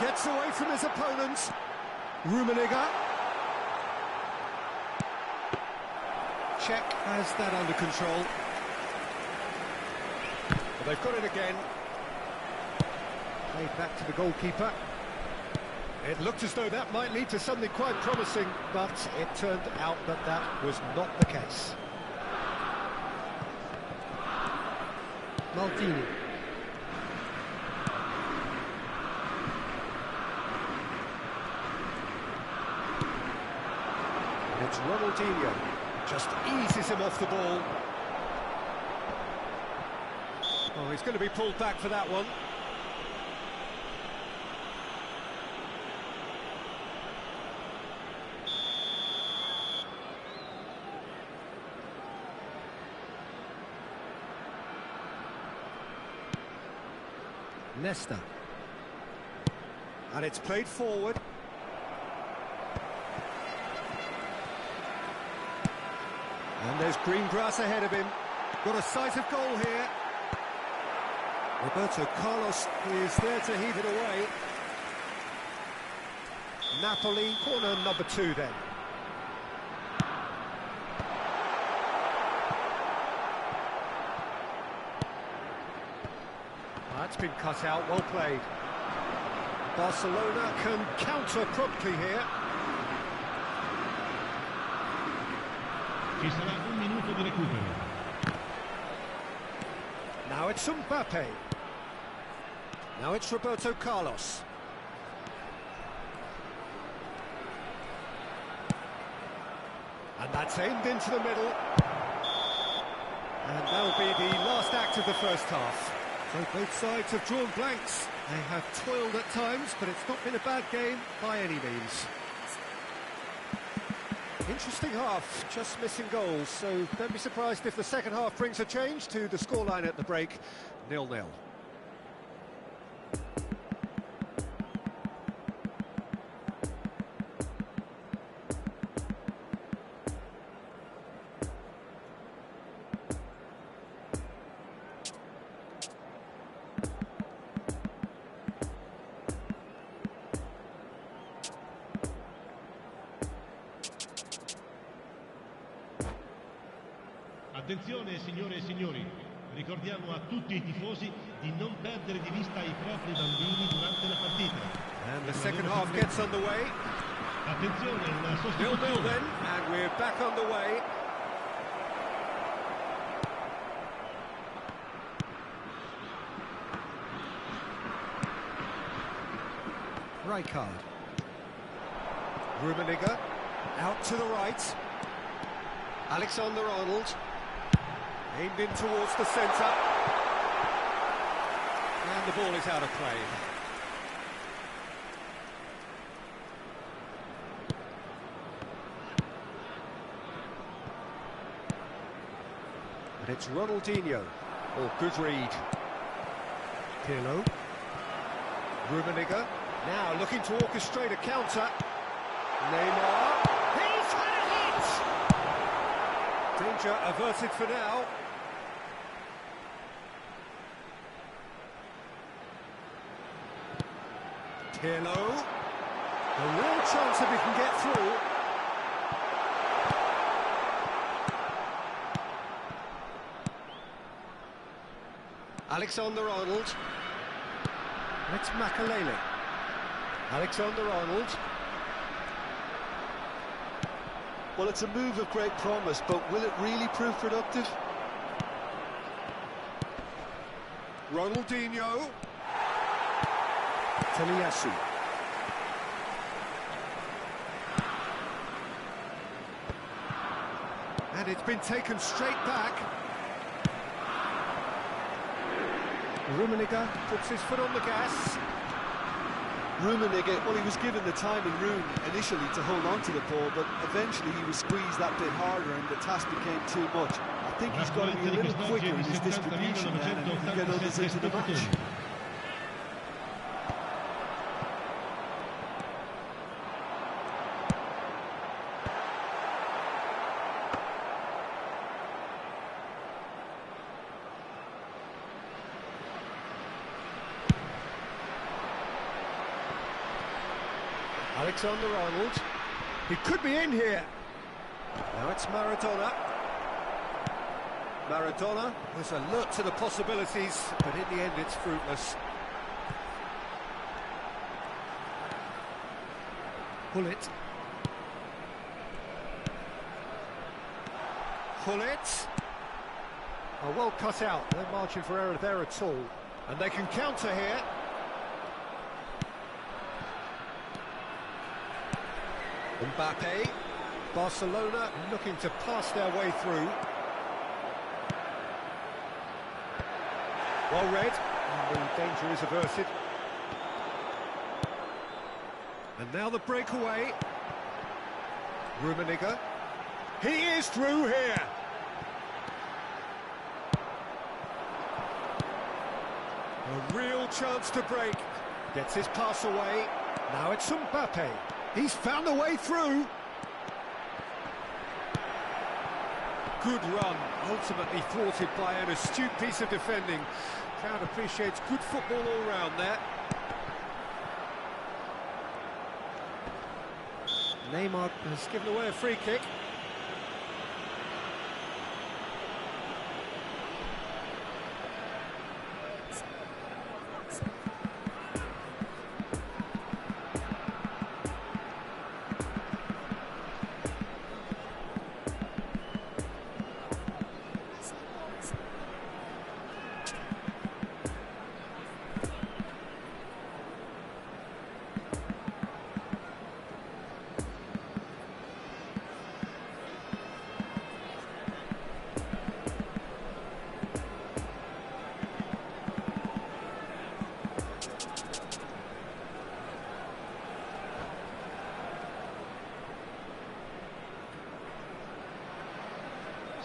Gets away from his opponents. Rummenigge. Czech has that under control. Well, they've got it again. Played back to the goalkeeper. It looked as though that might lead to something quite promising, but it turned out that that was not the case.
Maltini.
And it's Ronaldinho. Just eases him off the ball. Oh, he's going to be pulled back for that one.
Nesta.
And it's played forward. And there's green grass ahead of him. Got a sight of goal here. Roberto Carlos is there to heave it away. Napoli, corner number 2 then. That's been cut out, well played. Barcelona can counter promptly here.
Ci sarà un minuto di recupero.
Now it's Mbappe. Now it's Roberto Carlos. And that's aimed into the middle. And that'll be the last act of the first half. So both sides have drawn blanks. They have toiled at times, but it's not been a bad game by any means. Interesting half, just missing goals, so don't be surprised if the second half brings a change to the scoreline at the break, 0-0.
Attenzione signore e signori, ricordiamo a tutti i tifosi di non perdere di vista i propri bambini durante la partita.
And the second half gets underway.
Attenzione, una
0-0
sostituzione.
then, and we're back underway. Rijkaard. Rummenigge, out to the right. Alexander-Arnold. Aimed in towards the centre. And the ball is out of play. And it's Ronaldinho. Oh, good read. Pirlo. Rummenigge. Now looking to orchestrate a counter. Neymar. He's had it! Danger averted for now. Pirlo. A real chance if he can get through. Alexander-Arnold. And it's Makalele. Alexander-Arnold.
Well, it's a move of great promise, but will it really prove productive?
Ronaldinho. Taliasu. And it's been taken straight back. Rummenigge puts his foot on the gas.
Rummenigge, well, he was given the time and room initially to hold on to the ball, but eventually he was squeezed that bit harder and the task became too much. I think he's got to be a little quicker in his distribution then, and he can get others into the match.
Alexander-Arnold. He could be in here. Now it's Maradona. Maradona was alert to the possibilities, but in the end it's fruitless. Hullet. Hullet. Oh, well cut out. No margin for error there at all. And they can counter here. Mbappe. Barcelona looking to pass their way through. Well read. And the danger is averted. And now the breakaway. Rummenigge. He is through here. A real chance to break. Gets his pass away. Now it's Mbappe. He's found a way through. Good run, ultimately thwarted by an astute piece of defending. Crowd appreciates good football all round there. Neymar has given away a free kick.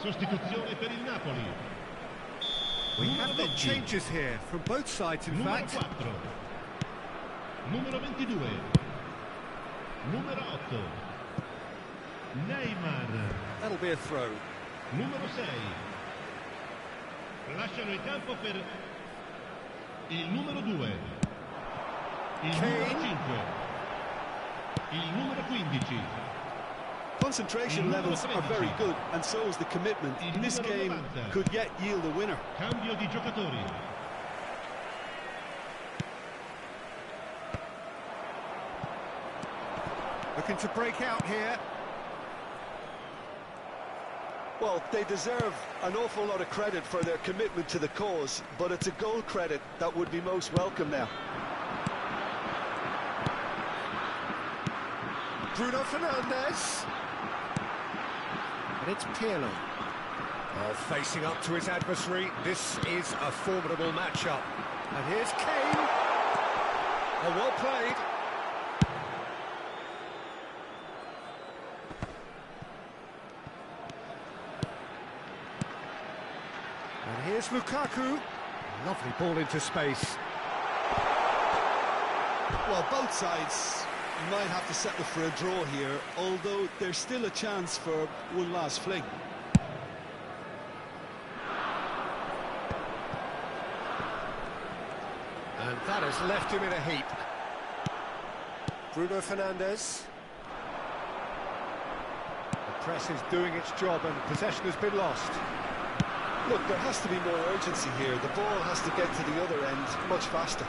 Sostituzione per il Napoli.
We have got changes here from both sides, in
Numero
fact.
4. Numero 22. Numero 8. Neymar.
That'll be a throw.
Numero 6. Lasciano il campo per il numero 2. Il numero 5. Il numero 15.
Concentration levels are very good, and so is the commitment. This game could yet yield a winner.
Cambio di giocatori.
Looking to break out here.
Well, they deserve an awful lot of credit for their commitment to the cause, but it's a goal credit that would be most welcome now.
Bruno Fernandes. And it's Pirlo. Oh, facing up to his adversary. This is a formidable matchup. And here's Kane. Oh, well played. And here's Lukaku. Lovely ball into space.
Well, both sides might have to settle for a draw here, although there's still a chance for one last fling.
And that has left him in a heap. Bruno Fernandes. The press is doing its job and possession has been lost.
Look, there has to be more urgency here. The ball has to get to the other end much faster.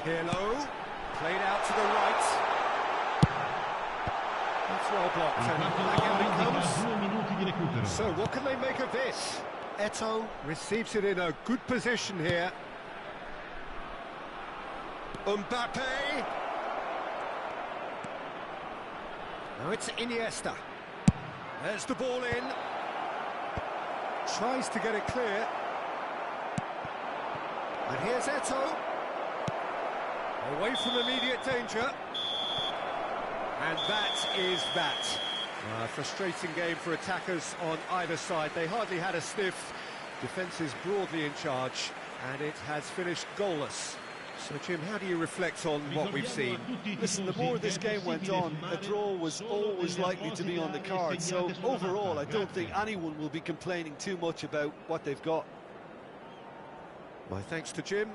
Pirlo, played out to the right. That's well blocked, and back out it comes. So what can they make of this? Eto'o receives it in a good position here. Mbappe. Now it's Iniesta. There's the ball in. Tries to get it clear. And here's Eto'o. Away from immediate danger. And that is that. A frustrating game for attackers on either side. They hardly had a sniff. Defence is broadly in charge, and it has finished goalless. So, Jim, how do you reflect on what we've seen?
Listen, the more this game went on, a draw was always likely to be on the card. So, overall, I don't think anyone will be complaining too much about what they've got.
My thanks to Jim.